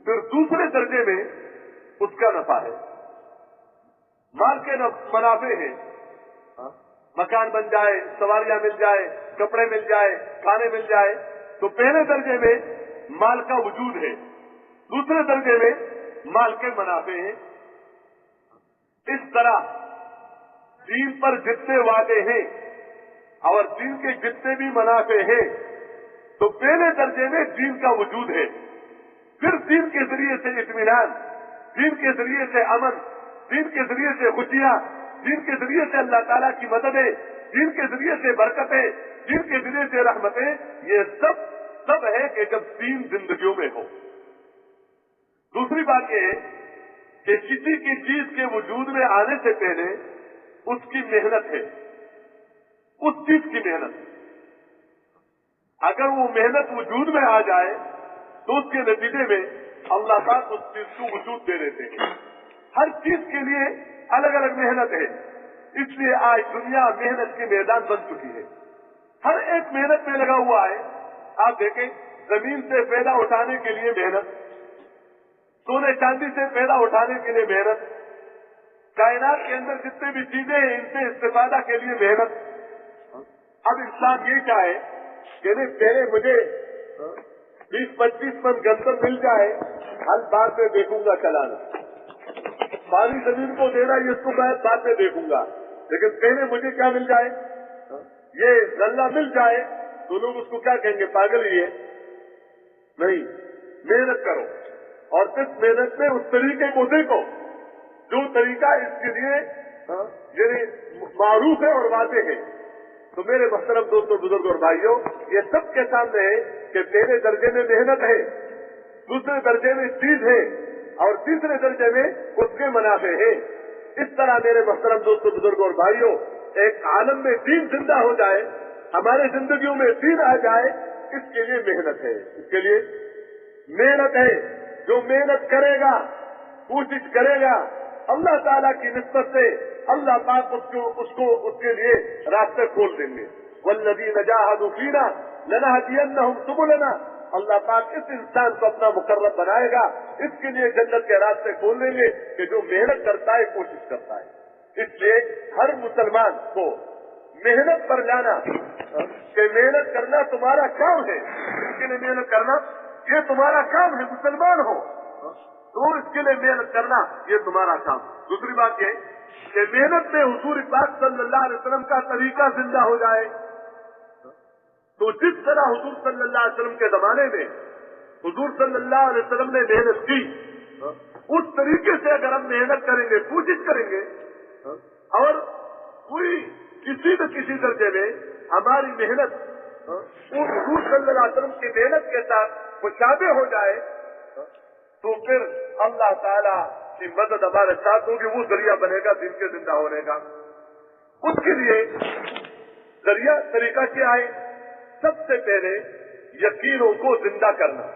پھر دوسرے درجے میں اس کا نفع ہے, مال کے منافع ہیں, مکان بن جائے, سواریاں مل جائے, کپڑے مل جائے, کھانے مل جائے. تو پہلے درجے میں مال کا وجود ہے, دوسرے درجے میں مال کے منافع ہیں. اس طرح دین پر جتنے وعدے ہیں اور دین کے جتنے بھی منافع ہیں تو پہلے درجے میں دین کا وجود ہے. پھر دین کے ذریعے سے اطمینان, دین کے ذریعے سے امن, دین کے ذریعے سے خوشیاں, دین کے ذریعے سے اللہ تعالیٰ کی مددیں, دین کے ذریعے سے برکتیں, دین کے ذریعے سے رحمتیں, یہ سب ہے کہ جب دین زندگیوں میں ہو. دوسری بات یہ ہے کہ کسی کی چیز کے وجود میں آنے سے پہلے اس کی محنت ہے, اس چیز کی محنت. اگر وہ محنت وجود میں آ جائے تو اس کے نتیجے میں اللہ پاک اس چیز کو وجود دے دیتے ہیں. ہر چیز کے لیے الگ الگ محنت ہے. اس لیے آج دنیا محنت کے میدان بن چکی ہے. ہر ایک محنت میں لگا ہوا ہے. آپ دیکھیں زمین سے پیدا اٹھانے کے لیے محنت، سونے چاندی سے پیدا اٹھانے کے لیے محنت، کائنات کے اندر جتنے بھی چیزیں ہیں ان سے استفادہ کے لیے محنت. اب انسان یہ چاہے کہ نہیں پہلے مجھے 20-25 من گندم مل جائے، ہر بات میں دیکھوں گا چلانا، پانی زمین کو دینا یہ اس کو میں بعد میں دیکھوں گا، لیکن پہلے مجھے کیا مل جائے، یہ غلہ مل جائے تو لوگ اس کو کیا کہیں گے، پاگل ہی ہے. نہیں، محنت کرو اور اس محنت میں اس طریقے کو دیکھو جو طریقہ اس کے لیے یعنی معروف ہے اور واضح ہے. تو میرے محترم دوستوں، بزرگ اور بھائیوں، یہ سب کے سامنے ہے کہ پہلے درجے میں محنت ہے، دوسرے درجے میں چیز ہے اور تیسرے درجے میں اس کے منافع ہے. اس طرح میرے محترم دوستوں، بزرگ اور بھائیوں، ایک عالم میں دین زندہ ہو جائے، ہمارے زندگیوں میں دین آ جائے، اس کے لیے محنت ہے، اس کے لیے محنت ہے. جو محنت کرے گا، کوشش کرے گا، اللہ تعالیٰ کی نسبت سے اللہ پاک اس کے لیے راستے کھول دیں گے. والذین جاہدوا فینا لنہدینہم سبلنا. اللہ پاک اس انسان کو اپنا مقرب بنائے گا، اس کے لیے جنت کے راستے کھول دیں گے کہ جو محنت کرتا ہے، کوشش کرتا ہے. اس لیے ہر مسلمان کو محنت پر لانا کہ محنت کرنا تمہارا کام ہے، اس کے لیے محنت کرنا یہ تمہارا کام ہے. مسلمان ہو تو اس کے لیے محنت کرنا یہ تمہارا کام. دوسری بات یہ کہ محنت میں حضور پاک صلی اللہ علیہ وسلم کا طریقہ زندہ ہو جائے. تو جس طرح حضور صلی اللہ علیہ وسلم کے زمانے میں حضور صلی اللہ علیہ وسلم نے محنت کی، اس طریقے سے اگر ہم محنت کریں گے، کوشش کریں گے اور کوئی کسی نہ کسی درجے میں ہماری محنت حضور صلی اللہ علیہ وسلم کی محنت کے ساتھ مشابہ ہو جائے تو پھر اللہ تعالیٰ کی مدد ہمارے ساتھ ہوگی. وہ ذریعہ بنے گا دین کے زندہ ہونے کا. اس کے لیے ذریعہ طریقہ کیا ہے؟ سب سے پہلے یقینوں کو زندہ کرنا،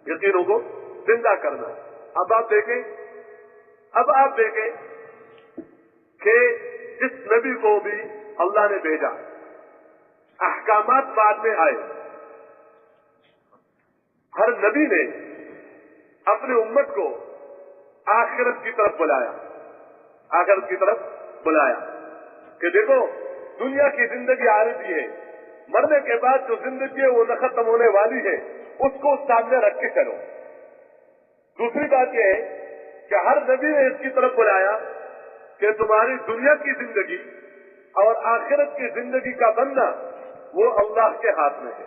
یقینوں کو زندہ کرنا. اب آپ دیکھیں کہ جس نبی کو بھی اللہ نے بھیجا، احکامات بعد میں آئے. ہر نبی نے اپنے امت کو آخرت کی طرف بلایا، آخرت کی طرف بلایا کہ دیکھو دنیا کی زندگی عارضی ہے، مرنے کے بعد جو زندگی ہے وہ نہ ختم ہونے والی ہے، اس کو سامنے رکھ کے چلو. دوسری بات یہ ہے کہ ہر نبی نے اس کی طرف بلایا کہ تمہاری دنیا کی زندگی اور آخرت کی زندگی کا بننا وہ اللہ کے ہاتھ میں ہے،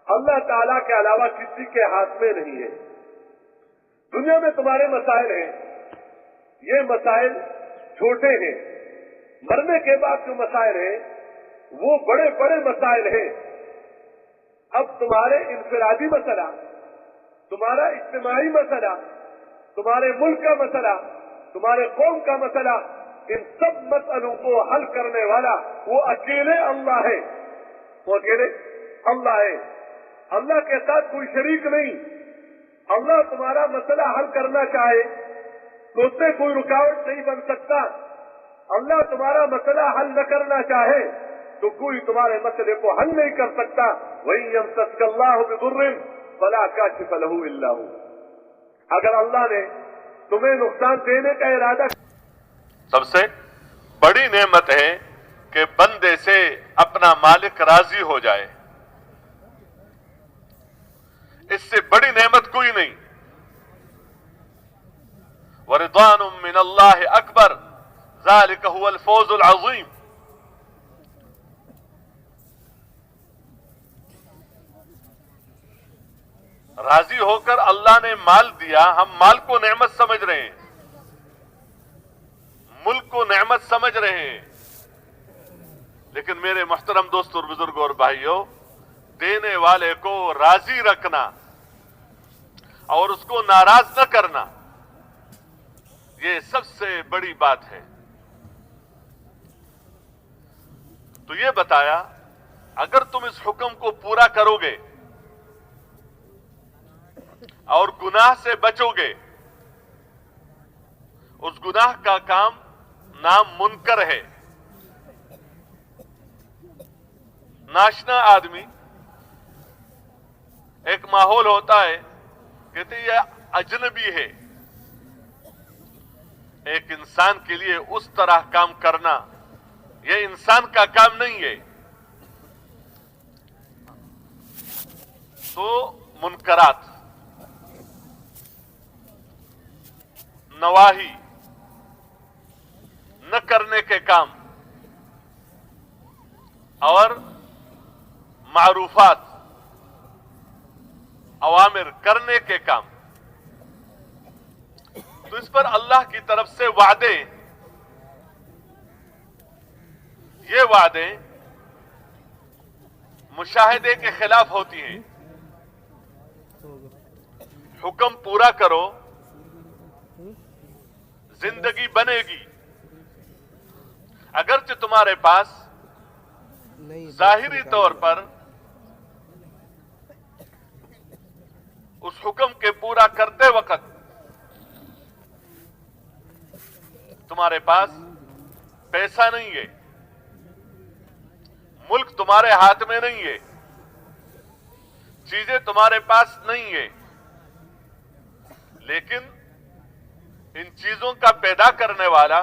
اللہ تعالیٰ کے علاوہ کسی کے ہاتھ میں نہیں ہے. دنیا میں تمہارے مسائل ہیں، یہ مسائل چھوٹے ہیں، مرنے کے بعد جو مسائل ہیں وہ بڑے بڑے مسائل ہیں. اب تمہارے انفرادی مسئلہ، تمہارا اجتماعی مسئلہ، تمہارے ملک کا مسئلہ، تمہارے قوم کا مسئلہ، ان سب مسئلوں کو حل کرنے والا وہ اکیلے اللہ ہے. وہ اکیلے اللہ ہے، اللہ کے ساتھ کوئی شریک نہیں. اللہ تمہارا مسئلہ حل کرنا چاہے تو اس سے کوئی رکاوٹ نہیں بن سکتا. اللہ تمہارا مسئلہ حل نہ کرنا چاہے تو کوئی تمہارے مسئلے کو حل نہیں کر سکتا. وَإِن يَمْسَسْكَ اللَّهُ بِضُرٍّ فَلَا كَاشِفَ لَهُ إِلَّا هُوَ. اگر اللہ نے تمہیں نقصان دینے کا ارادہ، سب سے بڑی نعمت ہے کہ بندے سے اپنا مالک راضی ہو جائے. اس سے بڑی نعمت کوئی نہیں. وَرِضْوَانٌ مِّنَ اللَّهِ أَكْبَرُ ذَلِكَ هُوَ الْفَوْزُ الْعَظِيمُ. راضی ہو کر اللہ نے مال دیا، ہم مال کو نعمت سمجھ رہے ہیں، ملک کو نعمت سمجھ رہے ہیں. لیکن میرے محترم دوستوں اور بزرگوں اور بھائیوں، دینے والے کو راضی رکھنا اور اس کو ناراض نہ کرنا، یہ سب سے بڑی بات ہے. تو یہ بتایا اگر تم اس حکم کو پورا کرو گے اور گناہ سے بچو گے، اس گناہ کا کام نامنکر ہے. ناشنا آدمی ایک ماحول ہوتا ہے، کہتے ہیں یہ اجنبی ہے، ایک انسان کے لیے اس طرح کام کرنا یہ انسان کا کام نہیں ہے. تو منکرات، نواہی، نہ کرنے کے کام اور معروفات، اوامر کرنے کے کام، تو اس پر اللہ کی طرف سے وعدے، یہ وعدے مشاہدے کے خلاف ہوتی ہیں. حکم پورا کرو، زندگی بنے گی. اگرچہ تمہارے پاس ظاہری طور پر اس حکم کے پورا کرتے وقت تمہارے پاس پیسہ نہیں ہے، ملک تمہارے ہاتھ میں نہیں ہے، چیزیں تمہارے پاس نہیں ہے، لیکن ان چیزوں کا پیدا کرنے والا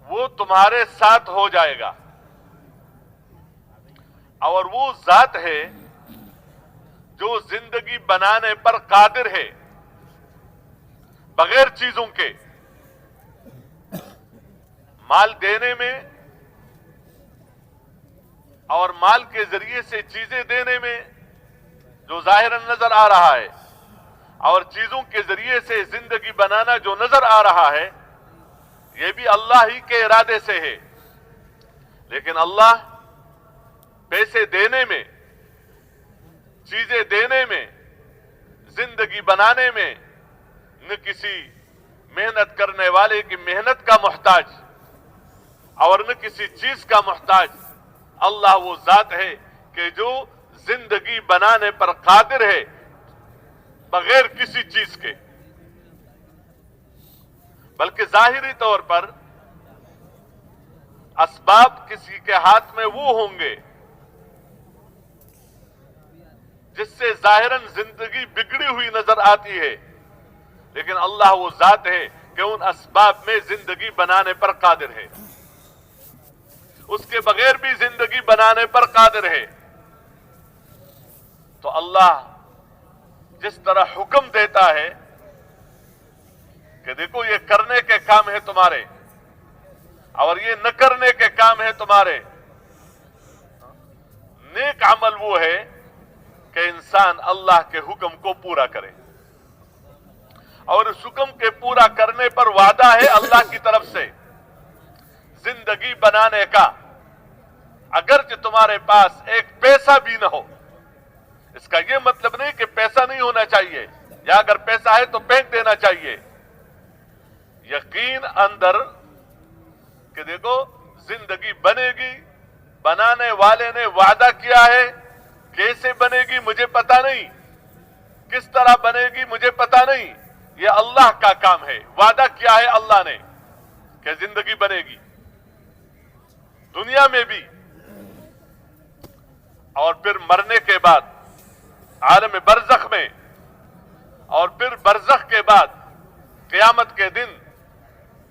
وہ تمہارے ساتھ ہو جائے گا، اور وہ ذات ہے جو زندگی بنانے پر قادر ہے بغیر چیزوں کے. مال دینے میں اور مال کے ذریعے سے چیزیں دینے میں جو ظاہراً نظر آ رہا ہے، اور چیزوں کے ذریعے سے زندگی بنانا جو نظر آ رہا ہے، یہ بھی اللہ ہی کے ارادے سے ہے. لیکن اللہ پیسے دینے میں، چیزیں دینے میں، زندگی بنانے میں نہ کسی محنت کرنے والے کی محنت کا محتاج اور نہ کسی چیز کا محتاج. اللہ وہ ذات ہے کہ جو زندگی بنانے پر قادر ہے بغیر کسی چیز کے. بلکہ ظاہری طور پر اسباب کسی کے ہاتھ میں وہ ہوں گے جس سے ظاہراً زندگی بگڑی ہوئی نظر آتی ہے، لیکن اللہ وہ ذات ہے کہ ان اسباب میں زندگی بنانے پر قادر ہے، اس کے بغیر بھی زندگی بنانے پر قادر ہے. تو اللہ جس طرح حکم دیتا ہے کہ دیکھو یہ کرنے کے کام ہے تمہارے اور یہ نہ کرنے کے کام ہے تمہارے، نیک عمل وہ ہے کہ انسان اللہ کے حکم کو پورا کرے، اور اس حکم کے پورا کرنے پر وعدہ ہے اللہ کی طرف سے زندگی بنانے کا. اگرچہ تمہارے پاس ایک پیسہ بھی نہ ہو، اس کا یہ مطلب نہیں کہ پیسہ نہیں ہونا چاہیے، یا اگر پیسہ ہے تو پھینک دینا چاہیے. یقین اندر کہ دیکھو زندگی بنے گی، بنانے والے نے وعدہ کیا ہے، کیسے بنے گی مجھے پتا نہیں، کس طرح بنے گی مجھے پتا نہیں، یہ اللہ کا کام ہے. وعدہ کیا ہے اللہ نے کہ زندگی بنے گی دنیا میں بھی، اور پھر مرنے کے بعد عالم برزخ میں، اور پھر برزخ کے بعد قیامت کے دن،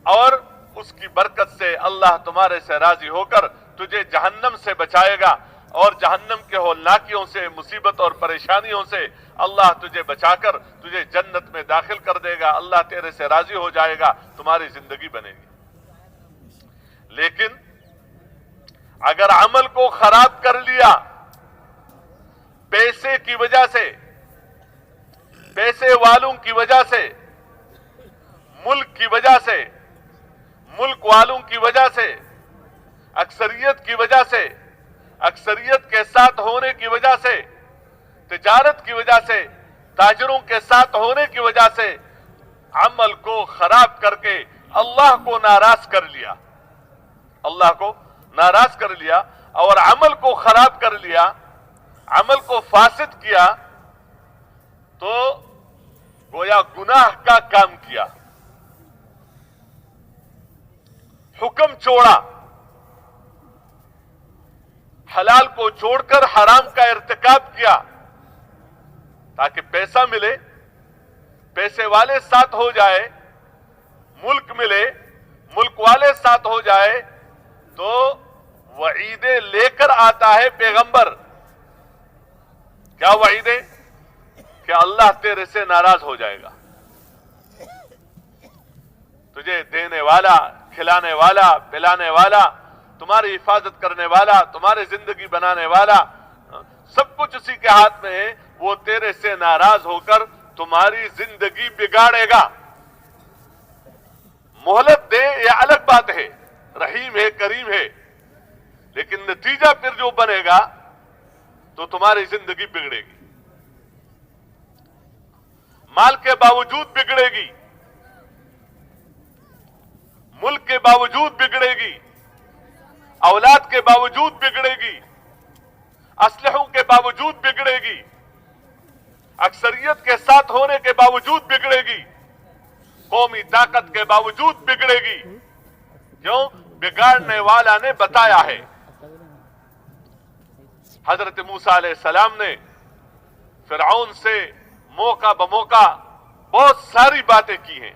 اور اس کی برکت سے اللہ تمہارے سے راضی ہو کر تجھے جہنم سے بچائے گا، اور جہنم کے ہولناکیوں سے، مصیبت اور پریشانیوں سے اللہ تجھے بچا کر تجھے جنت میں داخل کر دے گا. اللہ تیرے سے راضی ہو جائے گا، تمہاری زندگی بنے گی. لیکن اگر عمل کو خراب کر لیا پیسے کی وجہ سے، پیسے والوں کی وجہ سے، ملک کی وجہ سے، ملک والوں کی وجہ سے، اکثریت کی وجہ سے، اکثریت کے ساتھ ہونے کی وجہ سے، تجارت کی وجہ سے، تاجروں کے ساتھ ہونے کی وجہ سے عمل کو خراب کر کے اللہ کو ناراض کر لیا، اللہ کو ناراض کر لیا اور عمل کو خراب کر لیا، عمل کو فاسد کیا، تو گویا گناہ کا کام کیا، حکم چھوڑا، حلال کو چھوڑ کر حرام کا ارتکاب کیا تاکہ پیسہ ملے، پیسے والے ساتھ ہو جائے، ملک ملے، ملک والے ساتھ ہو جائے، تو وعیدیں لے کر آتا ہے پیغمبر. کیا وعیدیں؟ کہ اللہ تیرے سے ناراض ہو جائے گا، تجھے دینے والا، کھلانے والا، پلانے والا، تمہاری حفاظت کرنے والا، تمہاری زندگی بنانے والا، سب کچھ اسی کے ہاتھ میں ہے. وہ تیرے سے ناراض ہو کر تمہاری زندگی بگاڑے گا. مہلت دے یہ الگ بات ہے، رحیم ہے، کریم ہے، لیکن نتیجہ پھر جو بنے گا تو تمہاری زندگی بگڑے گی. مال کے باوجود بگڑے گی، ملک کے باوجود بگڑے گی، اولاد کے باوجود بگڑے گی، اسلحوں کے باوجود بگڑے گی، اکثریت کے ساتھ ہونے کے باوجود بگڑے گی، قومی طاقت کے باوجود بگڑے گی. کیوں؟ بگاڑنے والا نے بتایا ہے. حضرت موسیٰ علیہ السلام نے فرعون سے موقع بموقع بہت ساری باتیں کی ہیں.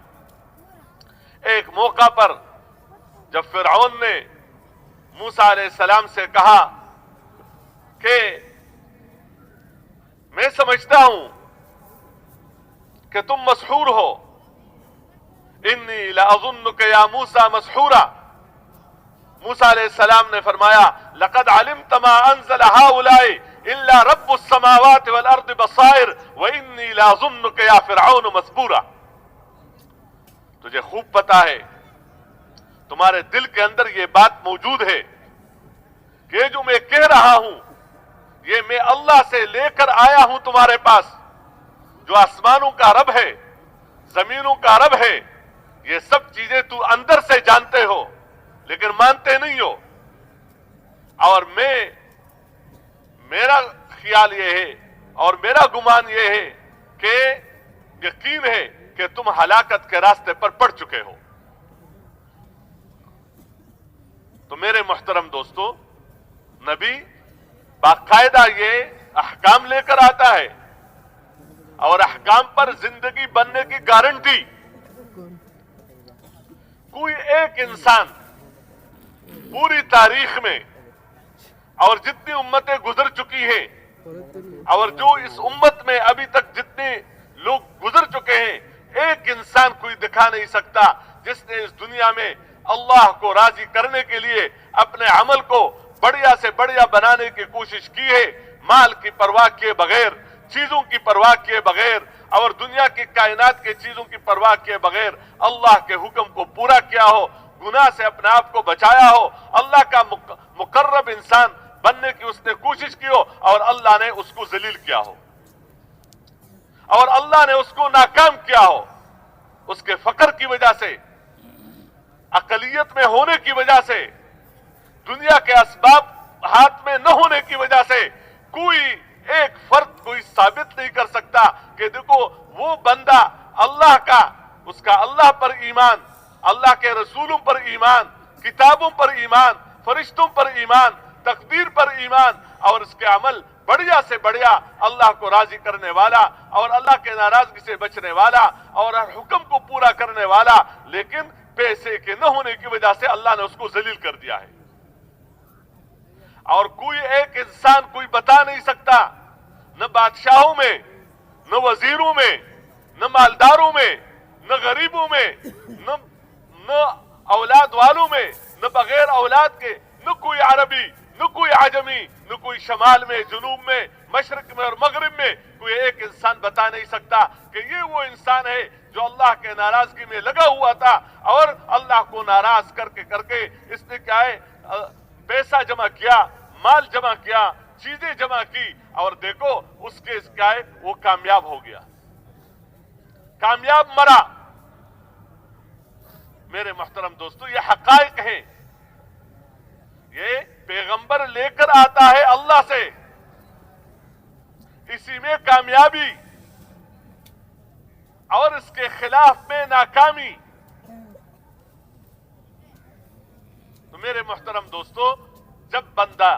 ایک موقع پر جب فرعون نے موسیٰ علیہ السلام سے کہا کہ میں سمجھتا ہوں کہ تم مسحور ہو، انی لأظنک یا موسیٰ مسحورا، موسیٰ علیہ السلام نے فرمایا لقد علمت ما انزل هؤلاء الا رب السماوات والارض بصائر وانی لأظنک یا فرعون مسبورا. تجھے خوب پتا ہے، تمہارے دل کے اندر یہ بات موجود ہے کہ جو میں کہہ رہا ہوں یہ میں اللہ سے لے کر آیا ہوں تمہارے پاس، جو آسمانوں کا رب ہے، زمینوں کا رب ہے. یہ سب چیزیں تو اندر سے جانتے ہو لیکن مانتے نہیں ہو. اور میرا خیال یہ ہے اور میرا گمان یہ ہے کہ یقین ہے کہ تم ہلاکت کے راستے پر پڑ چکے ہو. تو میرے محترم دوستو، نبی باقاعدہ یہ احکام لے کر آتا ہے اور احکام پر زندگی بننے کی گارنٹی. کوئی ایک انسان پوری تاریخ میں اور جتنی امتیں گزر چکی ہیں اور جو اس امت میں ابھی تک جتنے لوگ گزر چکے ہیں، ایک انسان کوئی دکھا نہیں سکتا جس نے اس دنیا میں اللہ کو راضی کرنے کے لیے اپنے عمل کو بڑھیا سے بڑھیا بنانے کی کوشش کی ہے، مال کی پرواہ کیے بغیر، چیزوں کی پرواہ کیے بغیر اور دنیا کی کائنات کے چیزوں کی پرواہ کیے بغیر اللہ کے حکم کو پورا کیا ہو، گناہ سے اپنے آپ کو بچایا ہو، اللہ کا مقرب انسان بننے کی اس نے کوشش کی ہو اور اللہ نے اس کو ذلیل کیا ہو اور اللہ نے اس کو ناکام کیا ہو. اس کے فقر کی وجہ سے، اقلیت میں ہونے کی وجہ سے، دنیا کے اسباب ہاتھ میں نہ ہونے کی وجہ سے کوئی ایک فرد کوئی ثابت نہیں کر سکتا کہ دیکھو وہ بندہ اللہ کا، اس کا اللہ پر ایمان، اللہ کے رسولوں پر ایمان، کتابوں پر ایمان، فرشتوں پر ایمان، تقدیر پر ایمان اور اس کے عمل بڑھیا سے بڑھیا اللہ کو راضی کرنے والا اور اللہ کے ناراضگی سے بچنے والا اور حکم کو پورا کرنے والا، لیکن پیسے کے نہ ہونے کی وجہ سے اللہ نے اس کو ذلیل کر دیا ہے. اور کوئی ایک انسان کوئی بتا نہیں سکتا، نہ بادشاہوں میں، نہ وزیروں میں، نہ مالداروں میں، نہ غریبوں میں، نہ اولاد والوں میں، نہ بغیر اولاد کے، نہ کوئی عربی، نہ کوئی عجمی، نہ کوئی شمال میں، جنوب میں، مشرق میں اور مغرب میں کوئی ایک انسان بتا نہیں سکتا کہ یہ وہ انسان ہے جو اللہ کے ناراضگی میں لگا ہوا تھا اور اللہ کو ناراض کر کے اس نے کیا ہے پیسہ جمع کیا، مال جمع کیا، چیزیں جمع کی اور دیکھو اس کے کیا ہے وہ کامیاب ہو گیا، کامیاب مرا. میرے محترم دوستو، یہ حقائق ہیں، یہ پیغمبر لے کر آتا ہے اللہ سے، اسی میں کامیابی اور اس کے خلاف میں ناکامی. تو میرے محترم دوستو، جب بندہ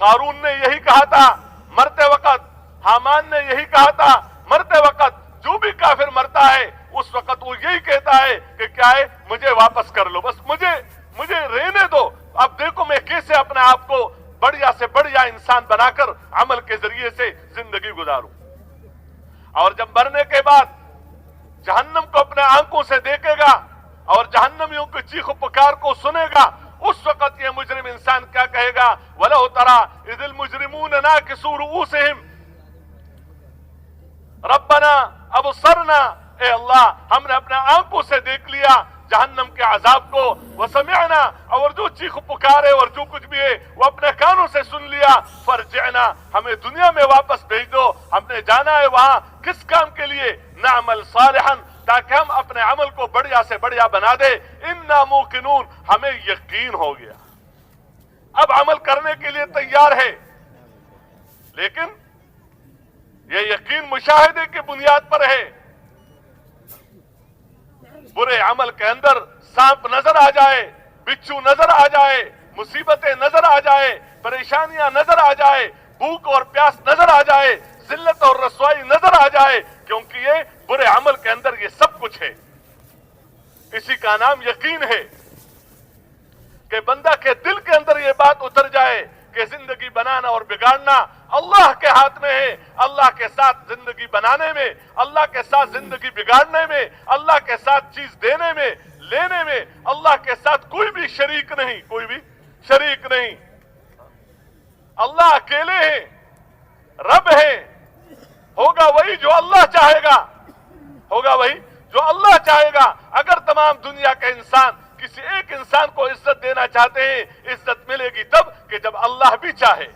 قارون نے یہی کہا تھا مرتے وقت, حامان نے یہی کہا تھا مرتے وقت, جو بھی کافر مرتا ہے اس وقت وہ یہی کہتا ہے کہ کیا ہے, مجھے واپس کر لو, بس مجھے رہنے دو. اب دیکھو میں کیسے اپنے آپ کو بڑھیا سے بڑھیا انسان بنا کر عمل کے ذریعے سے زندگی گزاروں. اور جب مرنے کے بعد جہنم کو اپنے آنکھوں سے دیکھے گا اور جہنمیوں کی چیخ و پکار کو سنے گا, اس وقت یہ مجرم انسان کیا کہے گا, وَلَوْ تَرَىٰ إِذِ الْمُجْرِمُونَ نَاكِسُو رُؤُوسِهِمْ رَبَّنَا أَبْصَرْنَا, اے اللہ ہم نے اپنے آنکھوں سے دیکھ لیا جہنم کے عذاب کو, وَسَمِعْنَا, اور جو چیخ پکارے اور جو کچھ بھی ہے وہ اپنے کانوں سے سن لیا, فَارْجِعْنَا, ہمیں دنیا میں واپس بھیج دو, ہم نے جانا ہے وہاں کس کام کے لیے, نعمل صالحا, تاکہ ہم اپنے عمل کو بڑھیا سے بڑھیا بنا دے, اِنَّا موقنون, ہمیں یقین ہو گیا. اب عمل کرنے کے لیے تیار ہے, لیکن یہ یقین مشاہدے کی بنیاد پر ہے. برے عمل کے اندر سانپ نظر آ جائے, بچھو نظر آ جائے, مصیبتیں نظر آ جائے, پریشانیاں نظر آ جائے, بھوک اور پیاس نظر آ جائے, ذلت اور رسوائی نظر آ جائے, کیونکہ یہ برے عمل کے اندر یہ سب کچھ ہے. اسی کا نام یقین ہے کہ بندہ کے دل کے اندر یہ بات اتر جائے کہ زندگی بنانا اور بگاڑنا اللہ کے ہاتھ میں ہے. اللہ کے ساتھ زندگی بنانے میں, اللہ کے ساتھ زندگی بگاڑنے میں, اللہ کے ساتھ چیز دینے میں, لینے میں اللہ کے ساتھ کوئی بھی شریک نہیں, کوئی بھی شریک نہیں. اللہ اکیلے ہیں, رب ہیں, ہوگا وہی جو اللہ چاہے گا, ہوگا وہی جو اللہ چاہے گا. اگر تمام دنیا کے انسان کسی ایک انسان کو عزت دینا چاہتے ہیں, عزت ملے گی تب کہ جب اللہ بھی چاہے.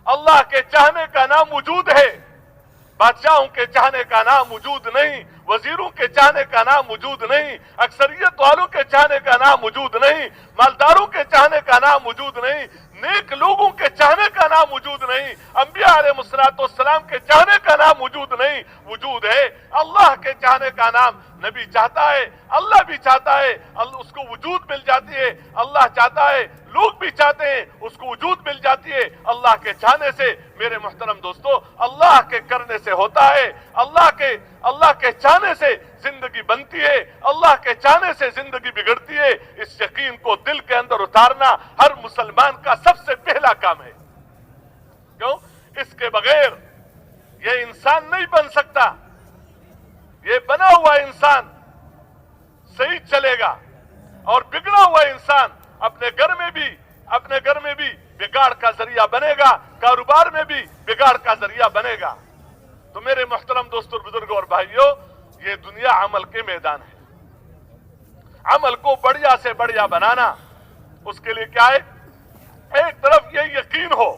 اللہ کے چاہنے کا نام وجود ہے, بادشاہوں کے چاہنے کا نام وجود نہیں, وزیروں کے چاہنے کا نام وجود نہیں, اکثریت والوں کے چاہنے کا نام وجود نہیں, مالداروں کے چاہنے کا نام وجود نہیں, نیک لوگوں کے چاہنے کا نام وجود نہیں, انبیاء علیہ السلام کے چاہنے کا نام وجود نہیں. وجود ہے اللہ کے چاہنے کا نام. نبی چاہتا ہے, اللہ بھی چاہتا ہے, اس کو وجود مل جاتی ہے. اللہ چاہتا ہے, لوگ بھی چاہتے ہیں, اس کو وجود مل جاتی ہے اللہ کے چاہنے سے. میرے محترم دوستو, اللہ کے کرنے سے ہوتا ہے, اللہ کے چاہنے سے زندگی بنتی ہے, اللہ کے چاہنے سے زندگی بگڑتی ہے. اس یقین کو دل کے اندر اتارنا ہر مسلمان کا سب سے پہلا کام ہے. کیوں؟ اس کے بغیر یہ انسان نہیں بن سکتا. یہ بنا ہوا انسان صحیح چلے گا اور بگڑا ہوا انسان اپنے گھر میں بھی بگاڑ کا ذریعہ بنے گا, کاروبار میں بھی بگاڑ کا ذریعہ بنے گا. تو میرے محترم دوستوں, بزرگوں اور بھائیوں, یہ دنیا عمل کے میدان ہے. عمل کو بڑھیا سے بڑھیا بنانا, اس کے لیے کیا ہے, ایک طرف یہ یقین ہو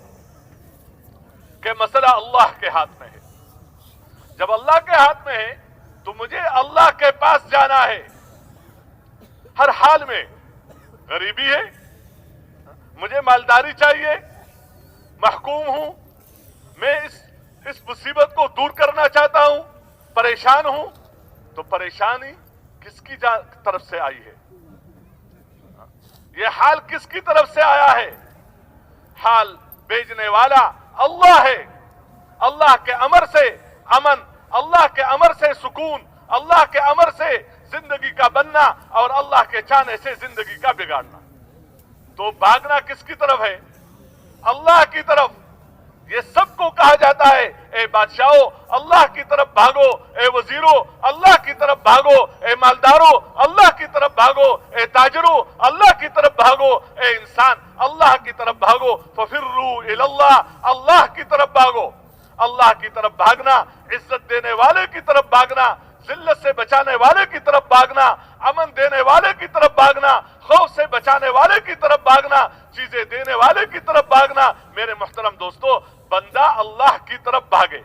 کہ مسئلہ اللہ کے ہاتھ میں ہے. جب اللہ کے ہاتھ میں ہے تو مجھے اللہ کے پاس جانا ہے ہر حال میں. غریبی ہے, مجھے مالداری چاہیے, محکوم ہوں, میں اس مصیبت کو دور کرنا چاہتا ہوں, پریشان ہوں, تو پریشانی کس کی طرف سے آئی ہے, یہ حال کس کی طرف سے آیا ہے؟ حال بھیجنے والا اللہ ہے. اللہ کے امر سے امن, اللہ کے امر سے سکون, اللہ کے امر سے زندگی کا بننا اور اللہ کے چاہنے سے زندگی کا بگاڑنا. تو بھاگنا کس کی طرف ہے؟ اللہ کی طرف. یہ سب کو کہا جاتا ہے, اے بادشاہوں اللہ کی طرف بھاگو, اے وزیروں اللہ کی طرف بھاگو, اے مالداروں اللہ کی طرف بھاگو, اے تاجروں اللہ کی طرف بھاگو, اے انسان اللہ کی طرف بھاگو. ففروا الی اللہ, اللہ کی طرف بھاگو. اللہ کی طرف بھاگنا, عزت دینے والے کی طرف بھاگنا, ذلت سے بچانے والے کی طرف بھاگنا, امن دینے والے کی طرف بھاگنا, خوف سے بچانے والے کی طرف بھاگنا, چیزیں دینے والے کی طرف بھاگنا. میرے محترم دوستو, بندہ اللہ کی طرف بھاگے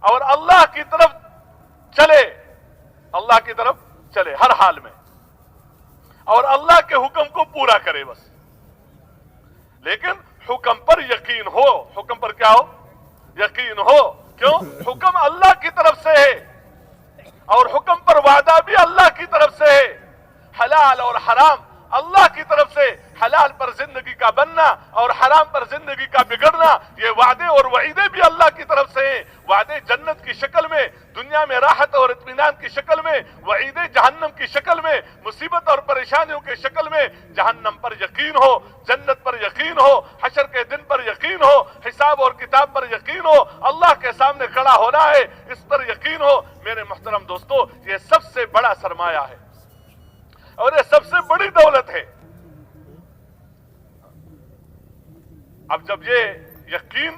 اور اللہ کی طرف چلے, اللہ کی طرف چلے ہر حال میں, اور اللہ کے حکم کو پورا کرے بس. لیکن حکم پر یقین ہو. حکم پر کیا ہو؟ یقین ہو. کیوں؟ حکم اللہ کی طرف سے ہے اور حکم پر وعدہ بھی اللہ کی طرف سے ہے. حلال اور حرام اللہ کی طرف سے حلال پر زندگی کا بننا اور حرام پر زندگی کا بگڑنا، یہ وعدے اور وعیدے بھی اللہ کی طرف سے ہیں۔ وعدے جنت کی شکل میں، دنیا میں راحت اور اطمینان کی شکل میں، وعیدے جہنم کی شکل میں، مصیبت اور پریشانیوں کی شکل میں۔ جہنم پر یقین ہو، جنت پر یقین ہو، حشر کے دن پر یقین ہو، حساب اور کتاب پر یقین ہو، اللہ کے سامنے کھڑا ہونا ہے، اس پر یقین ہو۔ میرے محترم دوستو، یہ سب سے بڑا سرمایہ ہے اور یہ سب سے بڑی دولت ہے۔ اب جب یہ یقین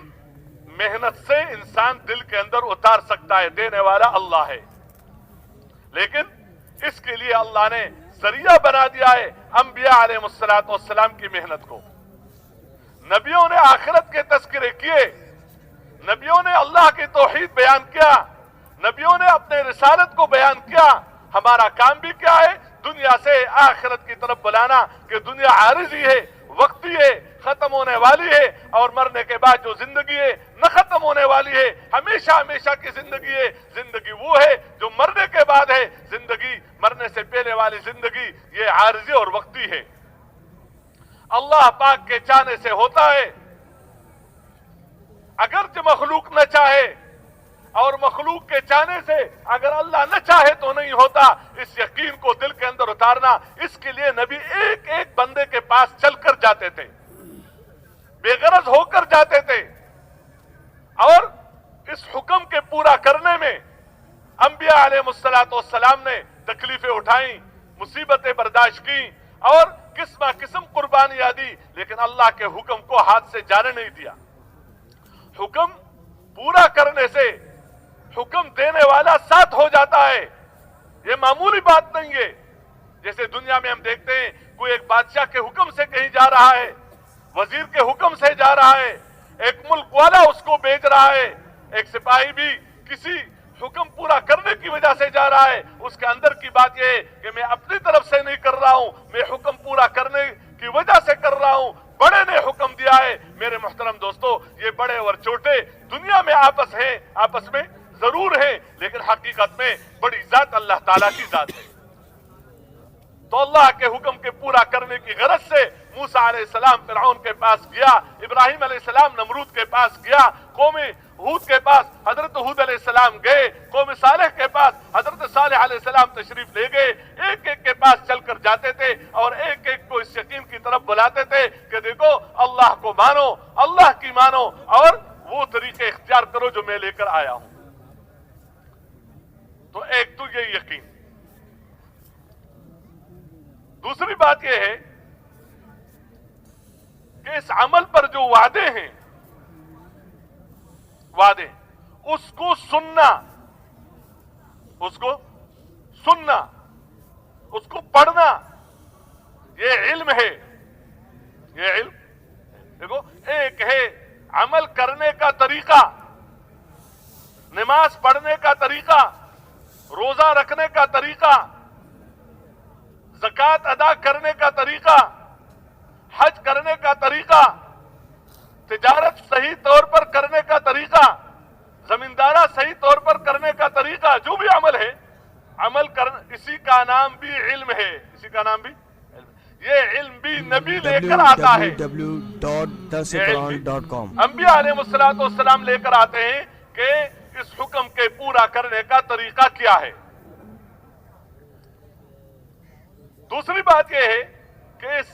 محنت سے انسان دل کے اندر اتار سکتا ہے، دینے والا اللہ ہے، لیکن اس کے لیے اللہ نے ذریعہ بنا دیا ہے انبیاء علیہ السلام کی محنت کو۔ نبیوں نے آخرت کے تذکرے کیے، نبیوں نے اللہ کی توحید بیان کیا، نبیوں نے اپنے رسالت کو بیان کیا۔ ہمارا کام بھی کیا ہے؟ دنیا سے آخرت کی طرف بلانا کہ دنیا عارضی ہے، وقتی ہے، ختم ہونے والی ہے، اور مرنے کے بعد جو زندگی ہے نہ ختم ہونے والی ہے، ہمیشہ ہمیشہ کی زندگی ہے۔ زندگی وہ ہے جو مرنے کے بعد ہے، زندگی مرنے سے پہلے والی زندگی یہ عارضی اور وقتی ہے۔ اللہ پاک کے چاہنے سے ہوتا ہے، اگرچہ مخلوق نہ چاہے، اور مخلوق کے چاہنے سے اگر اللہ نہ چاہے تو نہیں ہوتا۔ اس یقین کو دل کے اندر اتارنا، اس کے لیے نبی ایک ایک بندے کے پاس چل کر جاتے تھے، بے غرض ہو کر جاتے تھے، اور اس حکم کے پورا کرنے میں انبیاء علیہ السلام نے تکلیفیں اٹھائیں، مصیبتیں برداشت کی، اور قسم قسم قربانیاں دی، لیکن اللہ کے حکم کو ہاتھ سے جانے نہیں دیا۔ حکم پورا کرنے سے حکم دینے والا ساتھ ہو جاتا ہے، یہ معمولی بات نہیں ہے۔ جیسے دنیا میں ہم دیکھتے ہیں، کوئی ایک بادشاہ کے حکم سے کہیں جا رہا ہے، وزیر کے حکم سے جا رہا ہے، ایک ملک والا اس کو بھیج رہا ہے، ایک سپاہی بھی کسی حکم پورا کرنے کی وجہ سے جا رہا ہے، اس کے اندر کی بات یہ ہے کہ میں اپنی طرف سے نہیں کر رہا ہوں، میں حکم پورا کرنے کی وجہ سے کر رہا ہوں، بڑے نے حکم دیا ہے۔ میرے محترم دوستو، یہ بڑے اور چھوٹے دنیا میں آپس میں ضرور ہیں، لیکن حقیقت میں بڑی ذات اللہ تعالیٰ کی ذات ہے۔ تو اللہ کے حکم کے پورا کرنے کی غرض سے موسیٰ علیہ السلام فرعون کے پاس گیا، ابراہیم علیہ السلام نمرود کے پاس گیا، قوم ہود کے پاس حضرت ہود علیہ السلام گئے، قوم صالح کے پاس حضرت صالح علیہ السلام تشریف لے گئے، ایک ایک کے پاس چل کر جاتے تھے اور ایک ایک کو اس یقین کی طرف بلاتے تھے کہ دیکھو اللہ کو مانو، اللہ کی مانو، اور وہ طریقے اختیار کرو جو میں لے کر آیا ہوں۔ تو ایک تو یہ یقین، دوسری بات یہ ہے کہ اس عمل پر جو وعدے ہیں، وعدے اس کو سننا، اس کو پڑھنا، یہ علم ہے، یہ علم۔ دیکھو، ایک ہے عمل کرنے کا طریقہ، نماز پڑھنے کا طریقہ، روزہ رکھنے کا طریقہ، زکوٰۃ ادا کرنے کا طریقہ، حج کرنے کا طریقہ، تجارت صحیح طور پر کرنے کا طریقہ، زمیندارہ صحیح طور پر کرنے کا طریقہ، جو بھی عمل ہے، عمل کرنا، اسی کا نام بھی علم ہے، اسی کا نام بھی علم۔ یہ علم بھی نبی لے کر آتا ہے، انبیاء علیہ السلام لے کر آتے ہیں کہ اس حکم کے پورا کرنے کا طریقہ کیا ہے۔ دوسری بات یہ ہے کہ اس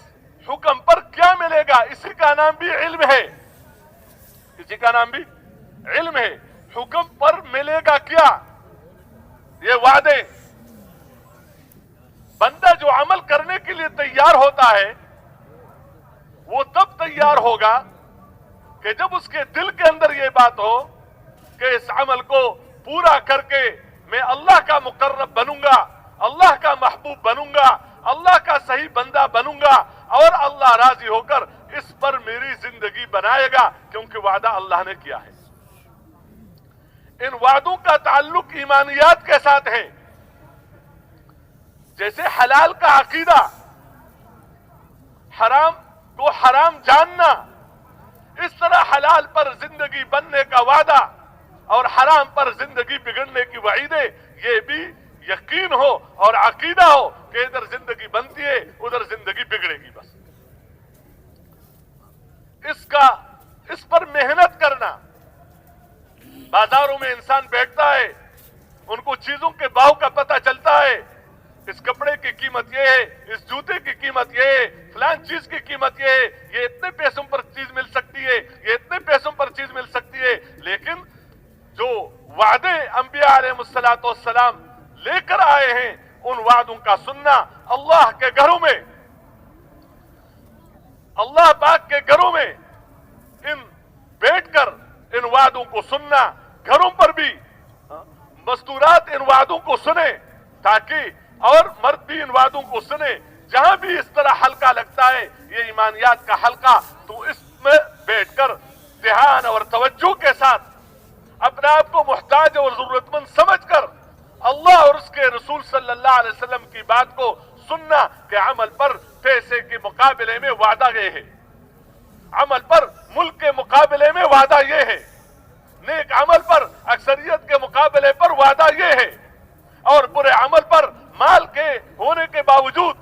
حکم پر کیا ملے گا، اسی کا نام بھی علم ہے، اسی کا نام بھی علم ہے۔ حکم پر ملے گا کیا، یہ وعدے۔ بندہ جو عمل کرنے کے لیے تیار ہوتا ہے، وہ تب تیار ہوگا کہ جب اس کے دل کے اندر یہ بات ہو کہ اس عمل کو پورا کر کے میں اللہ کا مقرب بنوں گا، اللہ کا محبوب بنوں گا، اللہ کا صحیح بندہ بنوں گا، اور اللہ راضی ہو کر اس پر میری زندگی بنائے گا، کیونکہ وعدہ اللہ نے کیا ہے۔ ان وعدوں کا تعلق ایمانیات کے ساتھ ہے، جیسے حلال کا عقیدہ، حرام کو حرام جاننا، اس طرح حلال پر زندگی بننے کا وعدہ اور حرام پر زندگی بگڑنے کی وعیدیں، یہ بھی یقین ہو اور عقیدہ ہو کہ ادھر زندگی بنتی ہے ادھر زندگی بگڑے گی. بس اس پر محنت کرنا. بازاروں میں انسان بیٹھتا ہے, ان کو چیزوں کے بھاؤ کا پتہ چلتا ہے, اس کپڑے کی قیمت یہ ہے, اس جوتے کی قیمت یہ ہے, فلان چیز کی قیمت یہ ہے, یہ اتنے پیسوں پر چیز مل سکتی ہے, یہ اتنے پیسوں پر چیز مل سکتی ہے. لیکن جو وعدے انبیاء علیہ السلام لے کر آئے ہیں ان وعدوں کا سننا, اللہ کے گھروں میں, اللہ پاک کے گھروں میں بیٹھ کر ان وعدوں کو سننا, گھروں پر بھی مستورات ان وعدوں کو سنیں تاکہ, اور مرد بھی ان وعدوں کو سنیں. جہاں بھی اس طرح حلقہ لگتا ہے یہ ایمانیات کا حلقہ, تو اس میں بیٹھ کر دھیان اور توجہ کے ساتھ اپنے آپ کو محتاج اور ضرورت مند سمجھ کر اللہ اور اس کے رسول صلی اللہ علیہ وسلم کی بات کو سننا کہ عمل پر پیسے کے مقابلے میں وعدہ یہ ہے, عمل پر ملک کے مقابلے میں وعدہ یہ ہے, نیک عمل پر اکثریت کے مقابلے پر وعدہ یہ ہے, اور برے عمل پر مال کے ہونے کے باوجود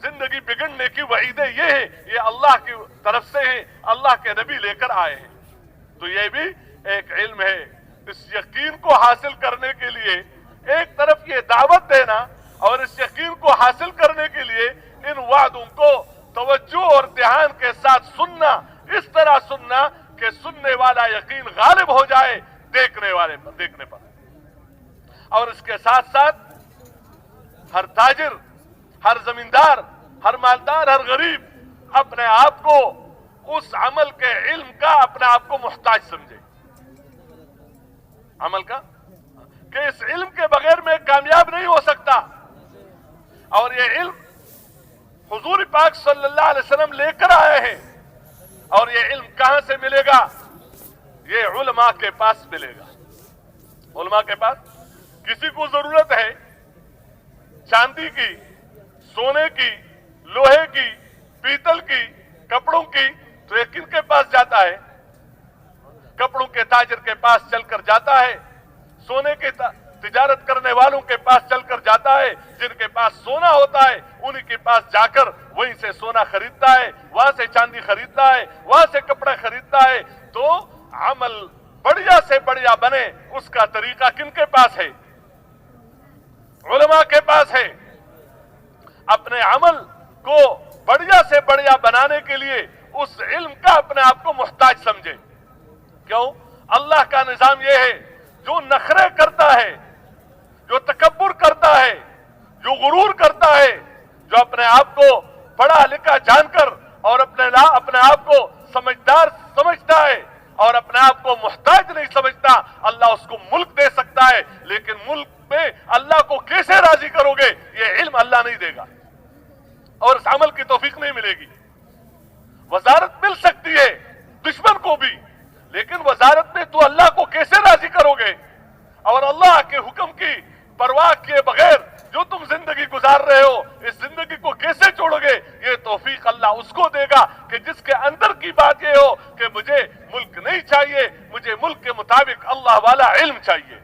زندگی بگڑنے کی وعیدیں یہ ہیں. یہ اللہ کی طرف سے ہیں, اللہ کے نبی لے کر آئے ہیں. تو یہ بھی ایک علم ہے. اس یقین کو حاصل کرنے کے لیے ایک طرف یہ دعوت دینا اور اس یقین کو حاصل کرنے کے لیے ان وعدوں کو توجہ اور دھیان کے ساتھ سننا, اس طرح سننا کہ سننے والا یقین غالب ہو جائے دیکھنے پر. اور اس کے ساتھ ساتھ ہر تاجر, ہر زمیندار, ہر مالدار, ہر غریب اپنے آپ کو اس عمل کے علم کا اپنے آپ کو محتاج سمجھے, عمل کا, کہ اس علم کے بغیر میں کامیاب نہیں ہو سکتا. اور یہ علم حضور پاک صلی اللہ علیہ وسلم لے کر آئے ہیں. اور یہ علم کہاں سے ملے گا؟ یہ علماء کے پاس ملے گا. علماء کے پاس کسی کو ضرورت ہے چاندی کی, سونے کی, لوہے کی, پیتل کی, کپڑوں کی, تو یہ کن کے پاس جاتا ہے؟ کپڑوں کے تاجر کے پاس چل کر جاتا ہے, سونے کے تجارت کرنے والوں کے پاس چل کر جاتا ہے. جن کے پاس سونا ہوتا ہے انہی کے پاس جا کر وہیں سے سونا خریدتا ہے, وہاں سے چاندی خریدتا ہے, وہاں سے کپڑا خریدتا ہے. تو عمل بڑھیا سے بڑھیا بنے اس کا طریقہ کن کے پاس ہے؟ علماء کے پاس ہے. اپنے عمل کو بڑھیا سے بڑھیا بنانے کے لیے اس علم کا اپنے آپ کو محتاج سمجھے. کیوں؟ اللہ کا نظام یہ ہے, جو نخرے کرتا ہے, جو تکبر کرتا ہے, جو غرور کرتا ہے, جو اپنے آپ کو پڑھا لکھا جان کر اور اپنے آپ کو سمجھدار سمجھتا ہے اور اپنے آپ کو محتاج نہیں سمجھتا, اللہ اس کو ملک دے سکتا ہے. لیکن ملک میں اللہ کو کیسے راضی کرو گے؟ یہ علم اللہ نہیں دے گا اور اس عمل کی توفیق نہیں ملے گی. وزارت مل سکتی ہے دشمن کو بھی, لیکن وزارت میں تو اللہ کو کیسے راضی کرو گے؟ اور اللہ کے حکم کی پرواہ کیے بغیر جو تم زندگی گزار رہے ہو اس زندگی کو کیسے چھوڑو گے؟ یہ توفیق اللہ اس کو دے گا کہ جس کے اندر کی بات یہ ہو کہ مجھے ملک نہیں چاہیے, مجھے ملک کے مطابق اللہ والا علم چاہیے,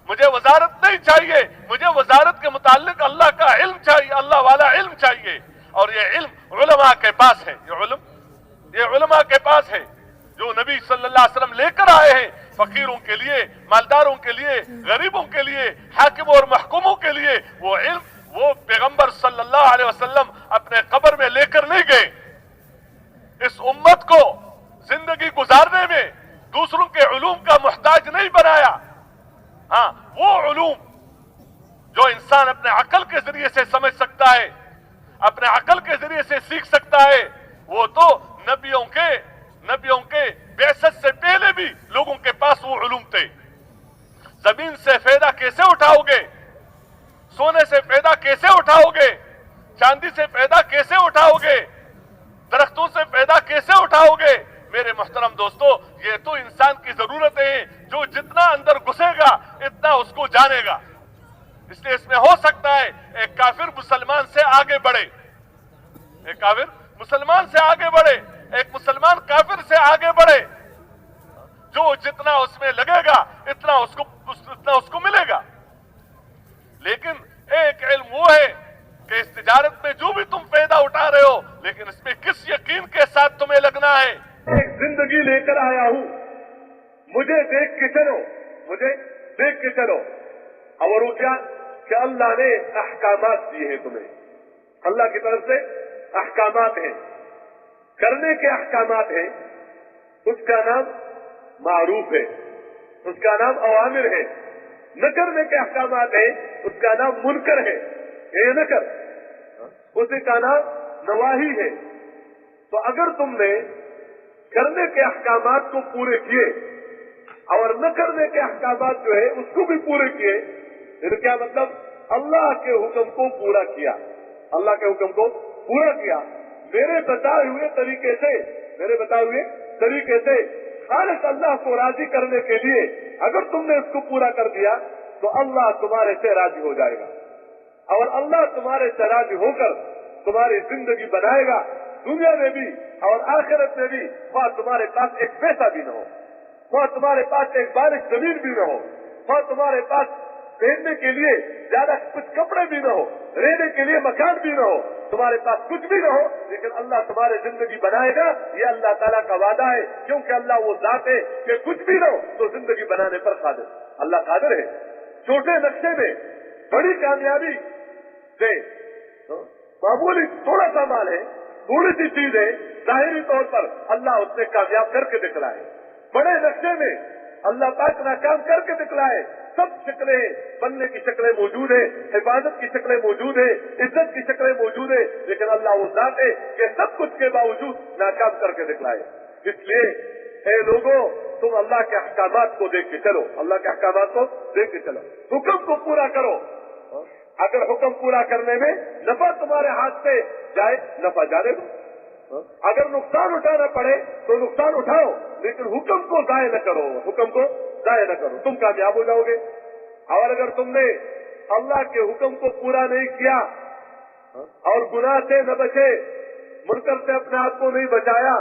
مجھے وزارت نہیں چاہیے, مجھے وزارت کے متعلق اللہ کا علم چاہیے, اللہ والا علم چاہیے. اور یہ علم علماء کے پاس ہے. یہ علماء کے پاس ہے جو نبی صلی اللہ علیہ وسلم لے کر آئے ہیں, فقیروں کے لیے, مالداروں کے لیے, غریبوں کے لیے, حاکموں اور محکوموں کے لیے. وہ علم وہ پیغمبر صلی اللہ علیہ وسلم اپنے قبر میں لے کر نہیں گئے. اس امت کو زندگی گزارنے میں دوسروں کے علوم کا محتاج نہیں بنایا. ہاں, وہ علوم جو انسان اپنے عقل کے ذریعے سے سمجھ سکتا ہے, اپنے عقل کے ذریعے سے سیکھ سکتا ہے, وہ تو نبیوں کے بعثت سے پہلے بھی لوگوں کے پاس وہ علوم تھے. زمین سے فائدہ کیسے اٹھاؤ گے؟ سونے سے فائدہ کیسے اٹھاؤ گے؟ چاندی سے فائدہ کیسے اٹھاؤ گے؟ درختوں سے فائدہ کیسے اٹھاؤ گے؟ میرے محترم دوستو, یہ تو انسان کی ضرورتیں ہیں, جو جتنا اندر گھسے گا اتنا اس کو جانے گا. اس لیے اس میں ہو سکتا ہے ایک کافر مسلمان سے آگے بڑھے, ایک کافر مسلمان سے آگے بڑھے, ایک مسلمان کافر سے آگے بڑھے. جو جتنا اس میں لگے گا اتنا اس کو ملے گا. لیکن ایک علم وہ ہے کہ اس تجارت میں جو بھی تم فائدہ اٹھا رہے ہو، لیکن اس میں کس یقین کے ساتھ تمہیں لگنا ہے۔ ایک زندگی لے کر آیا ہوں، مجھے دیکھ کے چلو، مجھے دیکھ کے چلو۔ اور وہ کیا کہ اللہ نے احکامات دیے ہیں تمہیں، اللہ کی طرف سے احکامات ہیں، کرنے کے احکامات ہیں، اس کا نام معروف ہے، اس کا نام اوامر ہے۔ نہ کرنے کے احکامات ہیں، اس کا نام منکر ہے، یہ نہ کر، اسی کا نام نواہی ہے۔ تو اگر تم نے کرنے کے احکامات کو پورے کیے اور نہ کرنے کے احکامات جو ہے اس کو بھی پورے کیے، پھر کیا مطلب؟ اللہ کے حکم کو پورا کیا، اللہ کے حکم کو پورا کیا میرے بتائے ہوئے طریقے سے، میرے بتائے ہوئے طریقے سے، خالص اللہ کو راضی کرنے کے لیے اگر تم نے اس کو پورا کر دیا تو اللہ تمہارے سے راضی ہو جائے گا، اور اللہ تمہارے سے راضی ہو کر تمہاری زندگی بنائے گا، دنیا میں بھی اور آخرت میں بھی۔ خواہ تمہارے پاس ایک پیسہ بھی نہ ہو، خواہ تمہارے پاس ایک بارش زمین بھی نہ ہو، خواہ تمہارے پاس پہننے کے لیے زیادہ کچھ کپڑے بھی نہ ہو، رہنے کے لیے مکان بھی نہ ہو، تمہارے پاس کچھ بھی نہ ہو، لیکن اللہ تمہاری زندگی بنائے گا۔ یہ اللہ تعالیٰ کا وعدہ ہے، کیونکہ اللہ وہ ذات ہے کہ کچھ بھی نہ ہو تو زندگی بنانے پر قادر، اللہ قادر ہے۔ چھوٹے نقشے میں بڑی کامیابی سے معمولی تھوڑا سا مال ہے، تھوڑی سی چیز ہے، ظاہری طور پر اللہ اس نے کامیاب کر کے دکھلائے۔ بڑے نقشے میں اللہ پاک ناکام کر کے دکھلائے۔ سب شکلیں بننے کی شکلیں موجود ہیں، حفاظت کی شکلیں موجود ہیں، عزت کی شکلیں موجود ہیں، لیکن اللہ وہ ذات ہے کہ سب کچھ کے باوجود ناکام کر کے دکھلائے۔ اس لیے اے لوگوں، تم اللہ کے احکامات کو دیکھ کے چلو، اللہ کے احکامات کو دیکھ کے چلو، حکم کو پورا کرو۔ اگر حکم پورا کرنے میں نفع تمہارے ہاتھ سے جائے، نفع جانے دو، اگر نقصان اٹھانا پڑے تو نقصان اٹھاؤ، لیکن حکم کو ضائع نہ کرو، حکم کو ضائع نہ کرو، تم کامیاب ہو جاؤ گے۔ اور اگر تم نے اللہ کے حکم کو پورا نہیں کیا اور گناہ سے نہ بچے، منکر سے اپنے آپ کو نہیں بچایا،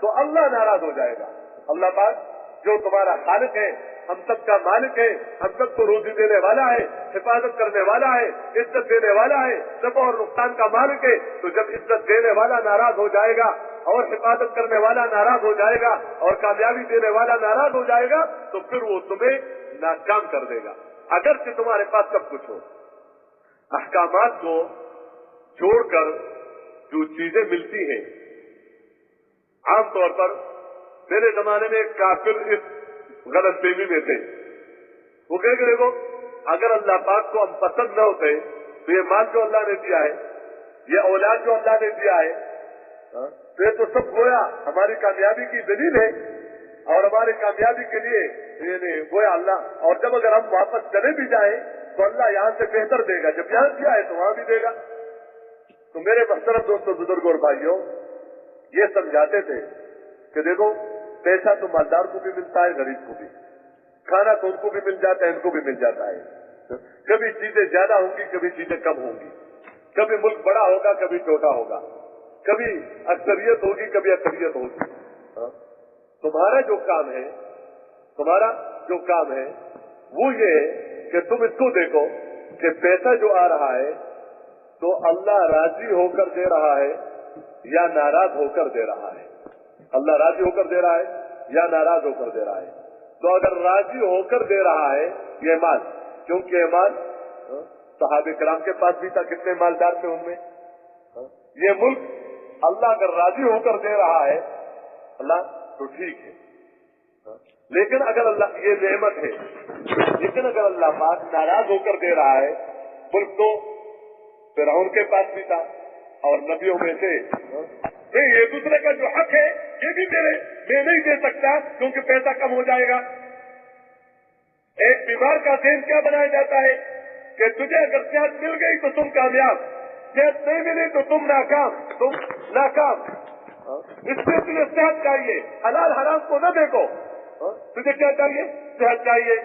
تو اللہ ناراض ہو جائے گا۔ اللہ پاک جو تمہارا خالق ہے، ہم سب کا مالک ہے، ہم سب کو روزی دینے والا ہے، حفاظت کرنے والا ہے، عزت دینے والا ہے، نفع اور نقصان کا مالک ہے، تو جب عزت دینے والا ناراض ہو جائے گا اور حفاظت کرنے والا ناراض ہو جائے گا اور کامیابی دینے والا ناراض ہو جائے گا، تو پھر وہ تمہیں ناکام کر دے گا، اگرچہ تمہارے پاس سب کچھ ہو۔ احکامات کو چھوڑ کر جو چیزیں ملتی ہیں، عام طور پر میرے زمانے میں کافر اس غلط فہمی میں تھے، وہ کہہ کہ دیکھو اگر اللہ پاک کو ہم پسند نہ ہوتے تو یہ مال جو اللہ نے دیا ہے، یہ اولاد جو اللہ نے دیا ہے، تو یہ تو سب گویا ہماری کامیابی کی دلیل ہے اور ہماری کامیابی کے لیے گویا اللہ، اور جب اگر ہم واپس چلے بھی جائیں تو اللہ یہاں سے بہتر دے گا، جب یہاں دیا ہے تو وہاں بھی دے گا۔ تو میرے محترم دوستوں، بزرگوں اور بھائیوں، یہ سمجھاتے تھے کہ دیکھو پیسہ تو مالدار کو بھی ملتا ہے، غریب کو بھی، کھانا تو ان کو بھی مل جاتا ہے، ان کو بھی مل جاتا ہے، کبھی چیزیں زیادہ ہوں گی، کبھی چیزیں کم ہوں گی، کبھی ملک بڑا ہوگا، کبھی چھوٹا ہوگا، کبھی اکثریت ہوگی، کبھی اکثریت ہوگی۔ تمہارا جو کام ہے وہ یہ ہے کہ تم اس کو دیکھو کہ پیسہ جو آ رہا ہے تو اللہ راضی ہو کر دے رہا ہے یا ناراض ہو کر دے رہا ہے، اللہ راضی ہو کر دے رہا ہے یا ناراض ہو کر دے رہا ہے۔ تو اگر راضی ہو کر دے رہا ہے یہ مال، کیونکہ یہ مال صحابہ کرام کے پاس بھی تھا، کتنے مالدار تھے ان میں، یہ ملک اللہ اگر راضی ہو کر دے رہا ہے اللہ تو ٹھیک ہے، لیکن اگر اللہ، یہ نعمت ہے، لیکن اگر اللہ پاک ناراض ہو کر دے رہا ہے، ملک تو فرعون کے پاس بھی تھا اور نبیوں میں سے، یہ دوسرے کا جو حق ہے یہ بھی میں نہیں دے سکتا کیونکہ پیسہ کم ہو جائے گا۔ ایک بیمار کا ذہن کیا بنایا جاتا ہے کہ تجھے اگر صحت مل گئی تو تم کامیاب، صحت نہیں ملی تو تم ناکام۔ اس لیے تجھے صحت چاہیے، حلال حرام کو نہ دیکھو، تجھے کیا چاہیے؟ صحت چاہیے۔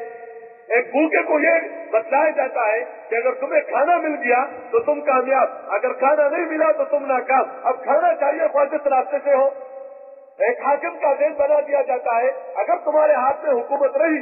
ایک بھوکے کو یہ بتلایا جاتا ہے کہ اگر تمہیں کھانا مل گیا تو تم کامیاب، اگر کھانا نہیں ملا تو تم ناکام۔ اب کھانا چاہیے خواہ جس راستے سے ہو۔ ایک حاکم کا ذہن بنا دیا جاتا ہے اگر تمہارے ہاتھ میں حکومت رہی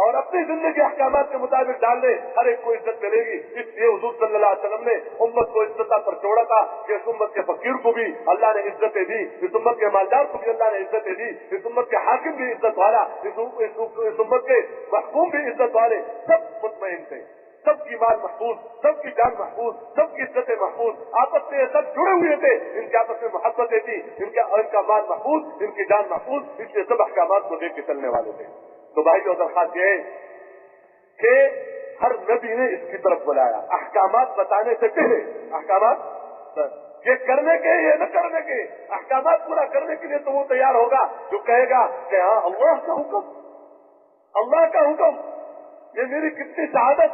اور اپنی زندگی احکامات کے مطابق ڈال دے، ہر ایک کو عزت ملے گی۔ اس لیے حضور صلی اللہ علیہ وسلم نے امت کو عزت پر چھوڑا تھا کہ اس امت کے فقیر کو بھی اللہ نے عزتیں دی، اس امت کے مالدار کو بھی اللہ نے عزتیں دی، اس امت کے حاکم بھی عزت والا، اس امت کے محکوم بھی عزت والے، سب مطمئن تھے، سب کی مال محفوظ، سب کی جان محفوظ، سب کی عزتیں محفوظ، آپس میں سب جڑے ہوئے تھے، ان کی آپس میں محبتیں تھی، ان کا مال محفوظ، ان کی جان محفوظ، اس لیے سب احکامات کو دیکھ کے چلنے والے تھے۔ تو بھائی اور درخواست یہ ہے کہ ہر نبی نے اس کی طرف بلایا، احکامات بتانے سے پہلے، احکامات یہ کرنے کے یہ نہ کرنے کے، احکامات پورا کرنے کے لیے تو وہ تیار ہوگا جو کہے گا کہ ہاں اللہ کا حکم، اللہ کا حکم، یہ میری کتنی سعادت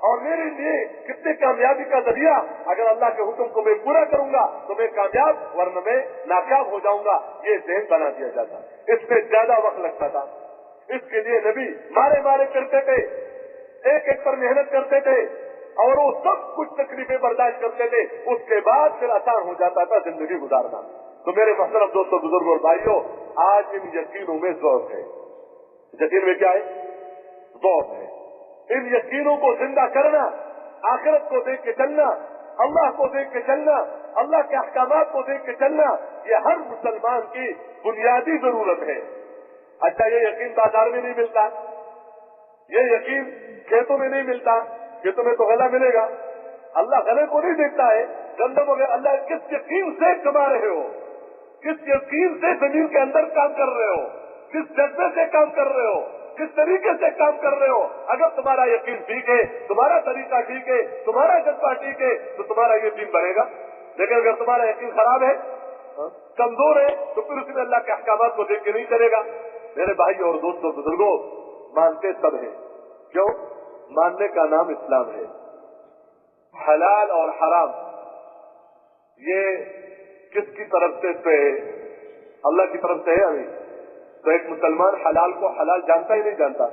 اور میرے لیے کتنی کامیابی کا ذریعہ، اگر اللہ کے حکم کو میں پورا کروں گا تو میں کامیاب، ورنہ میں ناکام ہو جاؤں گا، یہ ذہن بنا دیا جاتا۔ اس میں زیادہ وقت لگتا تھا، اس کے لیے نبی مارے کرتے تھے، ایک ایک پر محنت کرتے تھے اور وہ سب کچھ تکلیفیں برداشت کرتے تھے، اس کے بعد پھر آسان ہو جاتا تھا زندگی گزارنا۔ تو میرے محترم دوستوں، بزرگوں اور بھائیوں، آج ان یقینوں میں ذوق ہے، یقین میں کیا ہے؟ ذوق ہے۔ ان یقینوں کو زندہ کرنا، آخرت کو دیکھ کے چلنا، اللہ کو دیکھ کے چلنا، اللہ کے احکامات کو دیکھ کے چلنا، یہ ہر مسلمان کی بنیادی ضرورت ہے۔ اچھا، یہ یقین بازار میں نہیں ملتا، یہ یقین کھیتوں میں نہیں ملتا، کھیتوں میں تو غلہ ملے گا، اللہ غلے کو نہیں دیکھتا ہے، گندم وغیرہ۔ اللہ کس یقین سے کما رہے ہو، کس یقین سے زمین کے اندر کام کر رہے ہو، کس جذبے سے کام کر رہے ہو، کس طریقے سے کام کر رہے ہو۔ اگر تمہارا یقین ٹھیک ہے، تمہارا طریقہ ٹھیک ہے، تمہارا جذبہ ٹھیک ہے، تو تمہارا یہ دین بنے گا۔ لیکن اگر تمہارا یقین خراب ہے، کمزور ہے، تو پھر اس میں اللہ کے احکامات کو دیکھ کے نہیں چلے گا۔ میرے بھائی اور دوستوں، بزرگوں، مانتے سب ہیں، کیوں؟ ماننے کا نام اسلام ہے۔ حلال اور حرام یہ کس کی طرف سے ہے؟ اللہ کی طرف سے ہے یا نہیں؟ تو ایک مسلمان حلال کو حلال جانتا ہی نہیں جانتا،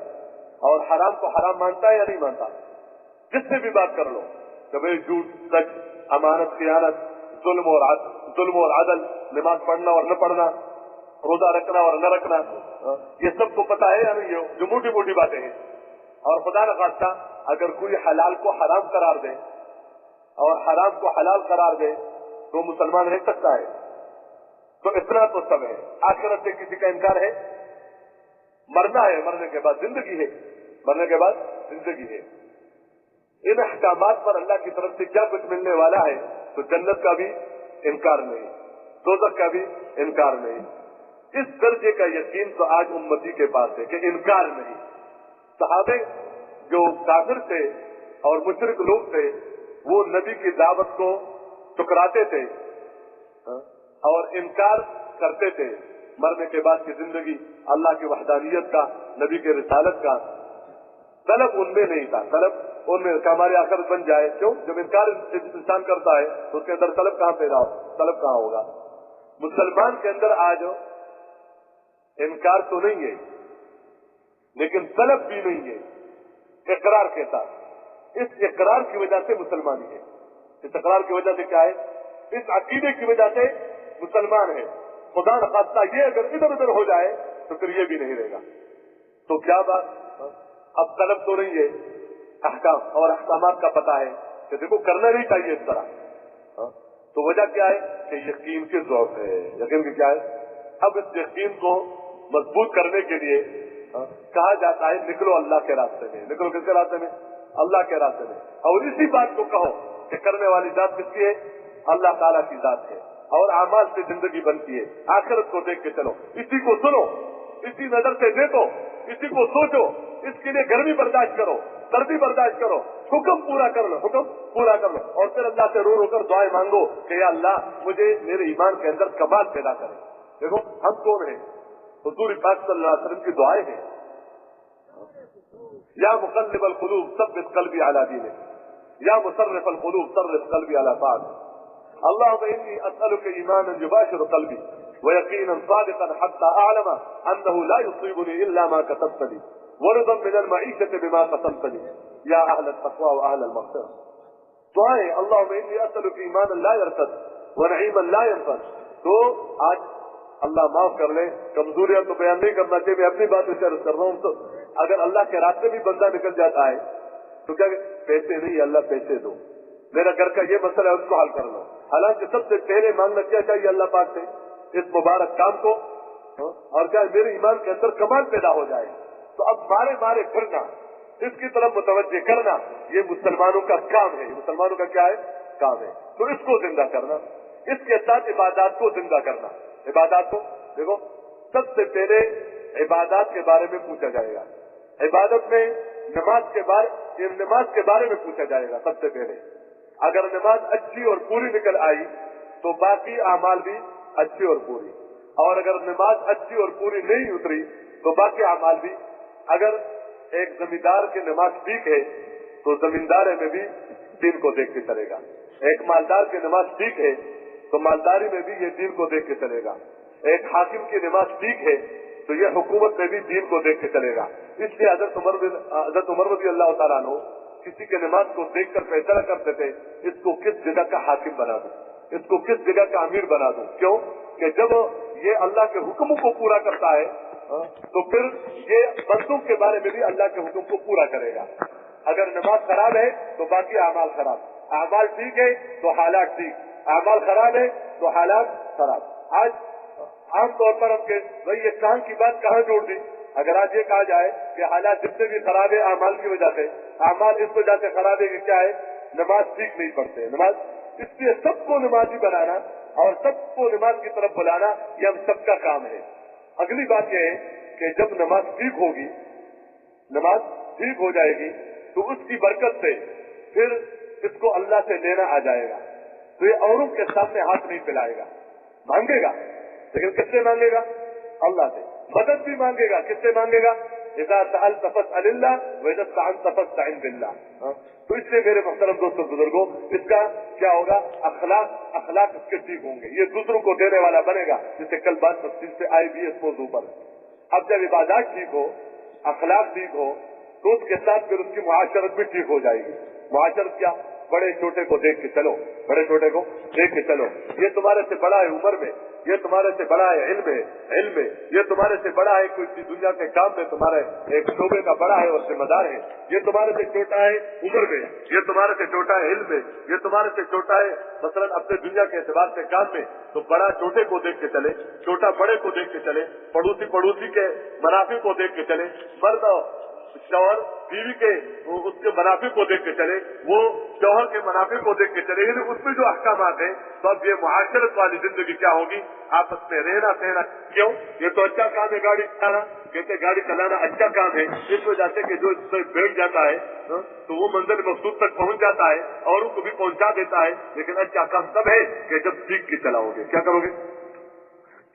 اور حرام کو حرام مانتا ہے یا نہیں مانتا؟ جس سے بھی بات کر لو کہ بھائی جھوٹ، سچ، امانت، خیانت، ظلم اور عدل، نماز پڑھنا اور نہ پڑھنا، روزہ رکھنا اور نہ رکھنا، یہ سب کو پتا ہے یا نہیں؟ جو موٹی موٹی باتیں ہیں۔ اور خدا نہ خواستہ اگر کوئی حلال کو حرام قرار دے اور حرام کو حلال قرار دے تو مسلمان رہ سکتا ہے؟ تو اتنا تو سب ہے۔ آخرت سے کسی کا انکار ہے؟ مرنا ہے، مرنے کے بعد زندگی ہے، مرنے کے بعد زندگی ہے۔ ان احکامات پر اللہ کی طرف سے کیا کچھ ملنے والا ہے، تو جنت کا بھی انکار نہیں، دوزخ کا بھی انکار نہیں۔ اس درجے کا یقین تو آج امتی کے پاس ہے کہ انکار نہیں۔ صحابے جو کافر تھے اور مشرک لوگ تھے، وہ نبی کی دعوت کو ٹکراتے تھے اور انکار کرتے تھے۔ مرنے کے بعد کی زندگی، اللہ کی وحدانیت کا، نبی کے رسالت کا طلب ان میں نہیں تھا، طلب ان میں کہ ہماری آخرت بن جائے۔ کیوں؟ جب انکار انسان کرتا ہے تو اس کے اندر طلب کہاں پیدا ہو، طلب کہاں ہوگا؟ مسلمان کے اندر آج انکار تو نہیں ہے لیکن طلب بھی نہیں ہے، اقرار کے ساتھ۔ اس اقرار کی وجہ سے مسلمانی ہے، اس اقرار کی وجہ سے کیا ہے؟ اس عقیدے کی وجہ سے مسلمان ہے۔ خدا نخواستہ یہ اگر ادھر ادھر ہو جائے تو پھر یہ بھی نہیں رہے گا۔ تو کیا بات؟ اب طلب تو نہیں ہے، احکام اور احکامات کا پتہ ہے کہ دیکھو کرنا نہیں چاہیے اس طرح۔ تو وجہ کیا ہے کہ یقین کے ذوق ہے۔ یقین کی کیا ہے؟ اب اس یقین کو مضبوط کرنے کے لیے کہا جاتا ہے نکلو اللہ کے راستے میں۔ نکلو کس کے راستے میں؟ اللہ کے راستے میں۔ اور اسی بات کو کہو کہ کرنے والی ذات کس کی ہے؟ اللہ تعالیٰ کی ذات ہے، اور اعمال سے زندگی بنتی ہے۔ آخرت کو دیکھ کے چلو، اسی کو سنو، اسی نظر سے دیکھو، اسی کو سوچو، اس کے لیے گرمی برداشت کرو، سردی برداشت کرو، حکم پورا کر لو، حکم پورا کر لو، اور پھر اللہ سے رو رو کر دعائیں مانگو کہ یا اللہ مجھے میرے ایمان کے اندر کمال پیدا کرے۔ دیکھو ہم کون ہیں؟ حضور پاک صلی اللہ علیہ وسلم کی دعائیں ہیں۔ یا مقلب القلوب ثبت قلبی علی دینک، یا مصرف القلوب صرف قلبی علی طاعتک، اللهم انی اسألک ایمانا یباشر قلبی ویقینا صادقا حتى اعلم انه لا يصيبني الا ما كتبت لي ورضا من المعيشة بما قسمت لي یا اہل التقوى واہل المغفرة۔ دعائیں اللهم انی اسألک ایمانا لا يرتد ونعیما لا ينفد۔ تو آج اللہ معاف کر لے، کمزوریاں تو بیان نہیں کرنا چاہیے، میں اپنی بات سے عرض کر رہا ہوں۔ تو اگر اللہ کے راستے بھی بندہ نکل جاتا ہے تو کیا پیسے نہیں اللہ پیسے دو، میرا گھر کا یہ مسئلہ ہے اس کو حل کر لو. حالانکہ سب سے پہلے مانگنا کیا چاہیے اللہ پاک سے؟ اس مبارک کام کو، اور کیا میرے ایمان کے اندر کمال پیدا ہو جائے. تو اب مارے مارے پھرنا، اس کی طرف متوجہ کرنا، یہ مسلمانوں کا کام ہے. مسلمانوں کا کیا ہے؟ کام ہے. تو اس کو زندہ کرنا، اس کے ساتھ عبادات کو زندہ کرنا. عبادات کو دیکھو، سب سے پہلے عبادات کے بارے میں پوچھا جائے گا. عبادت میں نماز کے بارے میں پوچھا جائے گا. سب سے پہلے اگر نماز اچھی اور پوری نکل آئی تو باقی اعمال بھی اچھی اور پوری، اور اگر نماز اچھی اور پوری نہیں اتری تو باقی اعمال بھی. اگر ایک زمیندار کی نماز ٹھیک ہے تو زمیندار میں بھی دین کو دیکھ کے چلے گا. ایک مالدار کی نماز ٹھیک ہے تو مالداری میں بھی یہ دین کو دیکھ کے چلے گا. ایک حاکم کی نماز ٹھیک ہے تو یہ حکومت میں بھی دین کو دیکھ کے چلے گا. اس لیے حضرت عمر رضی اللہ تعالیٰ عنہ کسی کے نماز کو دیکھ کر فیصلہ کرتے تھے اس کو کس جگہ کا حاکم بنا دوں، اس کو کس جگہ کا امیر بنا دوں. کیوں کہ جب یہ اللہ کے حکم کو پورا کرتا ہے تو پھر یہ بندوں کے بارے میں بھی اللہ کے حکم کو پورا کرے گا. اگر نماز خراب ہے تو باقی اعمال خراب، اعمال ٹھیک ہے تو حالات ٹھیک، اعمال خراب ہے تو حالات خراب. آج عام طور پر ہم کہ بھائی یہ کان کی بات کہاں جوڑ دی؟ اگر آج یہ کہا جائے کہ حالات جتنے بھی خراب ہے اعمال کی وجہ سے، اعمال اس وجہ سے خراب ہے کہ کیا ہے؟ نماز ٹھیک نہیں پڑھتے نماز. اس لیے سب کو نمازی بنانا اور سب کو نماز کی طرف بلانا یہ ہم سب کا کام ہے. اگلی بات یہ ہے کہ جب نماز ٹھیک ہوگی، نماز ٹھیک ہو جائے گی تو اس کی برکت سے پھر اس کو اللہ سے لینا آ جائے گا. تو یہ اوروں کے سامنے ہاتھ نہیں پھیلائے گا، مانگے گا لیکن کس سے مانگے گا؟ اللہ سے. مدد بھی مانگے گا، کس سے مانگے گا؟ اذا سألت فاسأل اللہ واذا استعنت فاستعن باللہ. تو اس سے میرے محترم دوستوں بزرگوں، اس کا کیا ہوگا؟ اخلاق اس کے ٹھیک ہوں گے، یہ دوسروں کو دینے والا بنے گا، جس سے کل بات تفصیل سے آئی بھی اس موضوع پر. اب جب عبادات ٹھیک ہو، اخلاق ٹھیک ہو تو اس کے ساتھ پھر اس کی معاشرت بھی ٹھیک ہو جائے گی. معاشرت کیا؟ بڑے چھوٹے کو دیکھ کے چلو، بڑے چھوٹے کو دیکھ کے چلو. یہ تمہارے سے بڑا ہے عمر میں، یہ تمہارے سے بڑا ہے علم میں، یہ تمہارے سے بڑا ہے کوئی دنیا کے کام میں تمہارے ایک شعبے کا بڑا ہے اور ذمہ دار ہے. یہ تمہارے سے چھوٹا ہے عمر میں، یہ تمہارے سے چھوٹا ہے علم میں، یہ تمہارے سے چھوٹا ہے مثلاً اپنے دنیا کے اعتبار سے کام میں. تو بڑا چھوٹے کو دیکھ کے چلے، چھوٹا بڑے کو دیکھ کے چلے، پڑوسی کے منافع کو دیکھ کے چلے، مرد شوہر بیوی کے اس کے منافع کو دیکھ کے چلے، وہ شوہر کے منافع کو دیکھ کے چلے. یعنی اس میں جو احکامات ہیں تو اب یہ معاشرت والی زندگی کیا ہوگی؟ آپس میں رہنا سہنا. کیوں؟ یہ تو اچھا کام ہے گاڑی چلانا، کہتے گاڑی چلانا اچھا کام ہے اس وجہ سے کہ جو اس سے بیٹھ جاتا ہے تو وہ منزل مقصود تک پہنچ جاتا ہے، اوروں کو بھی پہنچا دیتا ہے. لیکن اچھا کام تب ہے کہ جب سیکھ کے چلاؤ گے. کیا کرو گے؟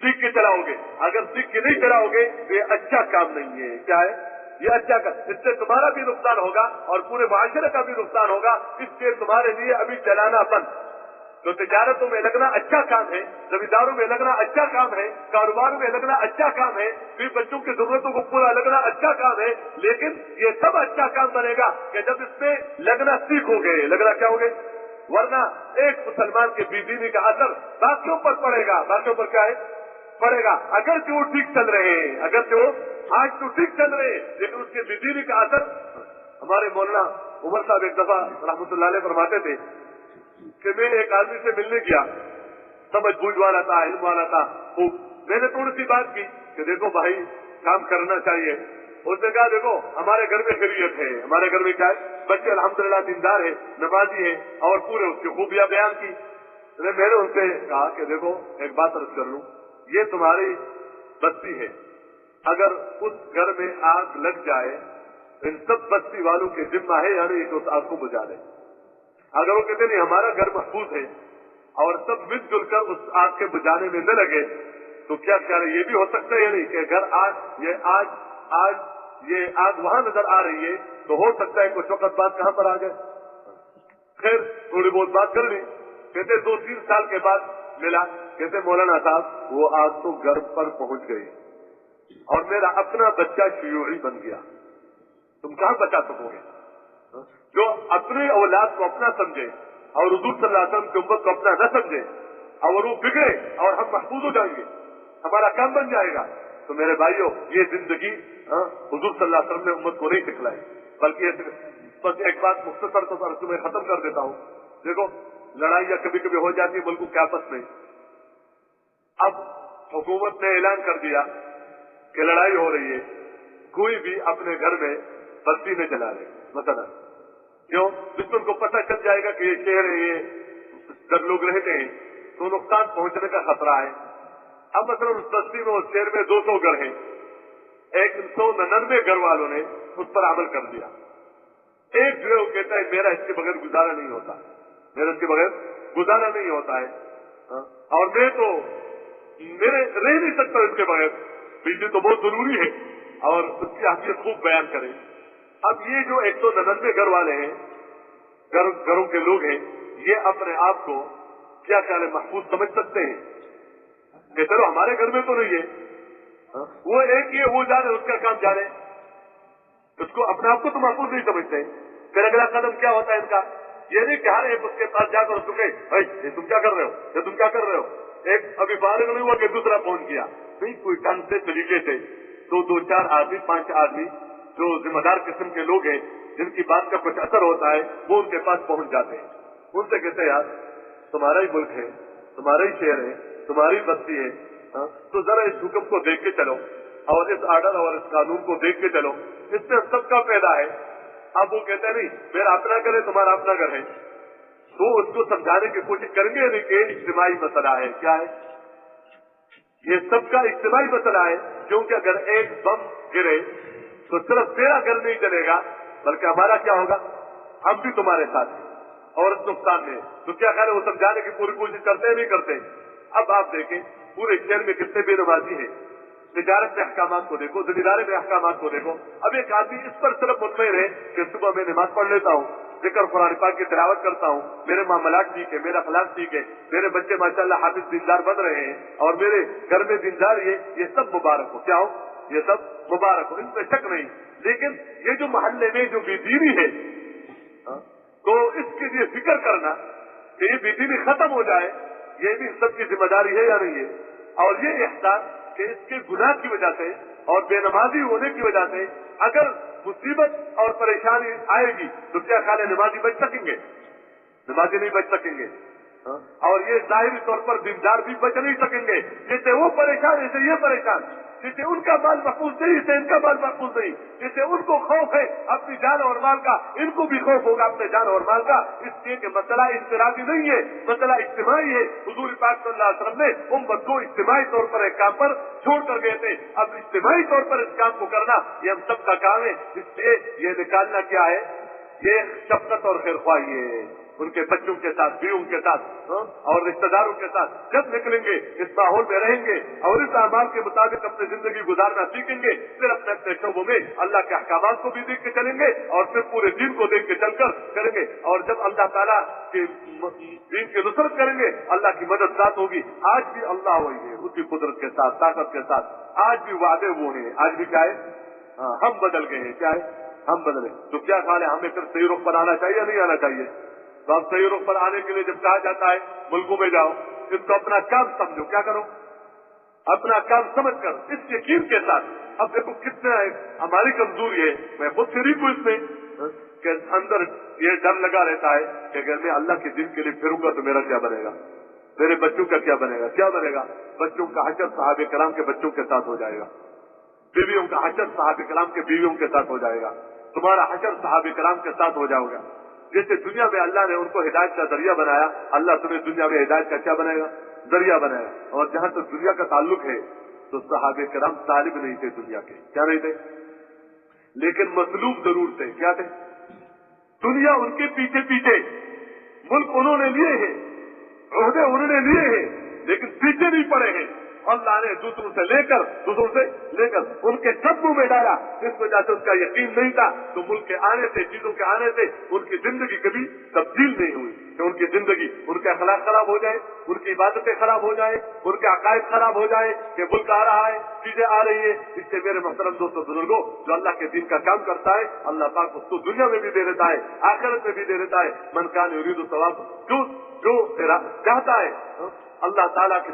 سیکھ کے چلاؤ گے. اگر سیکھ کے نہیں چلاؤ گے تو یہ اچھا کام نہیں ہے. کیا ہے یہ اچھا کام؟ اس سے تمہارا بھی نقصان ہوگا اور پورے معاشرے کا بھی نقصان ہوگا. اس سے تمہارے لیے ابھی چلانا بند. تو تجارتوں میں لگنا اچھا کام ہے، زمینداروں میں لگنا اچھا کام ہے، کاروبار میں لگنا اچھا کام ہے، پھر بچوں کی ضرورتوں کو پورا لگنا اچھا کام ہے. لیکن یہ سب اچھا کام بنے گا کہ جب اس میں لگنا سیکھو گے. لگنا کیا ہوگے؟ ورنہ ایک مسلمان کے بیوی کا اثر باقیوں پر پڑے گا. باقیوں پر کیا ہے؟ پڑے گا. اگر جو ٹھیک چل رہے ہیں، اگر جو آج تو ٹھیک چل رہے ہیں لیکن اس کے بیوی کا اثر. ہمارے مولانا عمر صاحب ایک دفعہ رحمۃ اللہ علیہ فرماتے تھے کہ میں ایک آدمی سے ملنے گیا، سمجھ بوجھ والا تھا، علم والا تھا خوب. میں نے تھوڑی سی بات کی کہ دیکھو بھائی کام کرنا چاہیے. اس نے کہا دیکھو ہمارے گھر میں خیریت ہے، ہمارے گھر میں کیا ہے؟ بچے الحمدللہ دیندار ہے، نمازی ہے اور پورے اس کی خوبیاں بیان کی. میں نے ان سے کہا کہ دیکھو ایک بات عرض کر لوں، یہ تمہاری بستی ہے، اگر اس گھر میں آگ لگ جائے ان سب بستی والوں کے ذمہ ہے یعنی کہ اس آگ کو بجھا دیں. اگر وہ کہتے نہیں ہمارا گھر محفوظ ہے اور سب مل جل کر اس آگ کے بجھانے میں نہ لگے تو کیا خیال ہے؟ یہ بھی ہو سکتا ہے یعنی کہ اگر آج یہ آگ وہاں نظر آ رہی ہے تو ہو سکتا ہے کچھ وقت بعد کہاں پر آ جائے. خیر تھوڑی بہت بات کر لی. کہتے 2-3 سال کے بعد ملا، کہتے مولانا صاحب وہ آگ تو گھر پر پہنچ گئی اور میرا اپنا بچہ شیوعی بن گیا. تم کہاں بچا سکو گے؟ جو اپنے اولاد کو اپنا سمجھے اور حضور صلی اللہ علیہ وسلم کی امت کو اپنا نہ سمجھے اور وہ بگڑے اور ہم محفوظ ہو جائیں گے، ہمارا کام بن جائے گا. تو تو میرے بھائیوں یہ زندگی حضور صلی اللہ علیہ وسلم نے امت کو نہیں سکھلائی، بلکہ بس ایک بات مختصر طور پر میں ختم کر دیتا ہوں. دیکھو لڑائیاں کبھی کبھی ہو جاتی ہیں ملکوں کے آپس میں. اب حکومت نے اعلان کر دیا کہ لڑائی ہو رہی ہے، کوئی بھی اپنے گھر میں بتی نہ جلا لے مثلا. کیوں؟ دشمن کو پتہ چل جائے گا کہ یہ شہر ہے، یہ جب لوگ رہتے ہیں تو نقصان پہنچنے کا خطرہ ہے. اب مثلا اس بستی میں اس شہر میں 200 گھر ہیں، 199 گھر والوں نے اس پر عمل کر دیا. ایک جو ہے وہ کہتا ہے میرا اس کے بغیر گزارا نہیں ہوتا، میرا اس کے بغیر گزارا نہیں ہوتا ہے، اور میں تو رہ نہیں سکتا اس کے بغیر، بجلی تو بہت ضروری ہے، اور اس کی حیثیت خوب بیان کرے. اب یہ جو 199 گھر والے ہیں، گھروں کے لوگ ہیں، یہ اپنے آپ کو کیا خیال ہے محفوظ سمجھ سکتے ہیں کہ چلو ہمارے گھر میں تو نہیں ہے. وہ ایک یہ وہ جانے اس کا کام جانے، اس کو اپنے آپ کو تو محفوظ نہیں سمجھتے. پھر اگلا قدم کیا ہوتا ہے ان کا؟ یہ نہیں کہ ہر ایک اس کے پاس جا کر اس کو کہے یہ تم کیا کر رہے ہو، یہ تم کیا کر رہے ہو. ایک ابھی فارغ نہیں ہوا کہ دوسرا فون کیا. نہیں، کوئی ڈھنگ سے طریقے سے دو 4 آدمی 5 آدمی جو ذمہ دار قسم کے لوگ ہیں، جن کی بات کا کچھ اثر ہوتا ہے، وہ ان کے پاس پہنچ جاتے ہیں. ان سے کہتے ہیں یار تمہارا ہی ملک ہے، تمہارا ہی شہر ہے، تمہاری بستی ہے، تو ذرا اس حکم کو دیکھ کے چلو اور اس آرڈر اور اس قانون کو دیکھ کے چلو، اس سے سب کا پیدا ہے. اب وہ کہتے ہیں نہیں میرا اپنا گھر ہے، تمہارا اپنا گھر ہے. تو اس کو سمجھانے کی کوشش کریں گے نہیں کہ اجتماعی مسئلہ ہے. کیا ہے یہ؟ سب کا اجتماعی مسئلہ ہے. کیونکہ اگر ایک بم گرے تو صرف تیرا گھر نہیں جلے گا بلکہ ہمارا کیا ہوگا، ہم بھی تمہارے ساتھ ہیں اور اس نقصان میں. تو کیا خیال ہے وہ سمجھانے کی پوری کوشش کرتے ہیں نہیں کرتے؟ اب آپ دیکھیں پورے شہر میں کتنے بے نمازی ہیں. تجارت میں احکامات کو دیکھو، زمینداری میں احکامات کو دیکھو. اب ایک آدمی اس پر صرف مطمئن ہے کہ صبح میں نماز پڑھ لیتا ہوں، ذکر قرآن پاک کی تلاوت کرتا ہوں، میرے معاملات ٹھیک ہے، میرا اخلاق ٹھیک ہے، میرے بچے ماشاءاللہ حافظ دیندار بن رہے ہیں، اور میرے گھر میں دیندار یہ سب مبارک ہو. کیا ہو؟ یہ سب مبارک ہو، ان میں شک نہیں. لیکن یہ جو محلے میں جو بے دینی ہے، تو اس کے لیے فکر کرنا کہ یہ بے دینی ختم ہو جائے، یہ بھی سب کی ذمہ داری ہے یا نہیں ہے. اور یہ احساس کہ اس کے گناہ کی وجہ سے اور بے نمازی ہونے کی وجہ سے اگر مصیبت اور پریشانی آئے گی تو کیا خیال ہے نمازی بچ سکیں گے؟ نمازی نہیں بچ سکیں گے. اور یہ ظاہری طور پر دیندار بھی بچ نہیں سکیں گے. جیسے وہ پریشان ایسے یہ پریشان، جیسے ان کا مال محفوظ نہیں اسے ان کا مال محفوظ نہیں، جیسے ان کو خوف ہے اپنی جان اور مال کا، ان کو بھی خوف ہوگا اپنے جان اور مال کا. اس لیے کہ مسئلہ انفرادی نہیں ہے، مسئلہ اجتماعی ہے. حضور پاک صلی اللہ علیہ وسلم نے امت کو اجتماعی طور پر ایک کام پر چھوڑ کر گئے تھے. اب اجتماعی طور پر اس کام کو کرنا یہ ہم سب کا کام ہے. اس لیے یہ نکالنا کیا ہے، یہ شفقت اور خیر خواہی ہے. ان کے بچوں کے ساتھ، بیویوں کے ساتھ اور رشتہ داروں کے ساتھ جب نکلیں گے، اس ماحول میں رہیں گے اور اس اعمال کے مطابق اپنی زندگی گزارنا سیکھیں گے، پھر اپنے اپنے شعبوں میں اللہ کے احکامات کو بھی دیکھ کے چلیں گے اور پھر پورے دین کو دیکھ کے چل کر کریں گے. اور جب اللہ تعالیٰ کے دین کی نصرت کریں گے، اللہ کی مدد ساتھ ہوگی. آج بھی اللہ وہی ہے، اس کی قدرت کے ساتھ، طاقت کے ساتھ. آج بھی وعدے وہ ہیں، آج بھی کیا ہے، ہم بدل گئے ہیں. کیا ہے؟ ہم بدلے. تو کیا خیال ہے ہمیں پھر صحیح رخ پر آنا چاہیے یا نہیں آنا چاہیے؟ تو آپ صحیح رخ پر آنے کے لیے جب کہا جاتا ہے ملکوں میں جاؤ، اس کو اپنا کام سمجھو. کیا کرو؟ اپنا کام سمجھ کر اس یقین کے ساتھ. اب دیکھو کتنا ہماری کمزوری ہے، میں خود شریک ہوں اس میں کہ اندر یہ ڈر لگا رہتا ہے کہ اگر میں اللہ کے دین کے لیے پھروں گا تو میرا کیا بنے گا، میرے بچوں کا کیا بنے گا. کیا بنے گا؟ بچوں کا حشر صحابہ کرام کے بچوں کے ساتھ ہو جائے گا، بیویوں کا حشر صحابہ کرام کے بیویوں کے ساتھ ہو جائے گا، تمہارا حشر صحابہ کرام کے ساتھ ہو جاؤ گا. جیسے دنیا میں اللہ نے ان کو ہدایت کا ذریعہ بنایا، اللہ تمہیں دنیا میں ہدایت کا کیا بنائے گا؟ ذریعہ بنائے گا. اور جہاں تک دنیا کا تعلق ہے تو صحابہ کرام طالب نہیں تھے دنیا کے. کیا نہیں تھے؟ لیکن مطلوب ضرور تھے. کیا تھے؟ دنیا ان کے پیچھے پیچھے، ملک انہوں نے لیے ہیں، عہدے انہوں نے لیے ہیں، لیکن پیچھے نہیں پڑے ہیں. اللہ نے دوسروں سے لے کر ان کے سب منہ میں ڈالا. اس وجہ سے ان کا یقین نہیں تھا. تو ملک کے آنے سے، چیزوں کے آنے سے ان کی زندگی کبھی تبدیل نہیں ہوئی کہ ان کی زندگی، ان کے اخلاق خراب ہو جائے، ان کی عبادتیں خراب ہو جائے، ان کے عقائد خراب ہو جائے کہ ملک آ رہا ہے، چیزیں آ رہی ہے. اس سے میرے محترم دوستوں بزرگوں، جو اللہ کے دین کا کام کرتا ہے اللہ پاک اس کو دنیا میں بھی دے دیتا ہے، آخرت میں بھی دے دیتا ہے. من کان یرید الثواب، جو چاہتا ہے اللہ تعالیٰ کی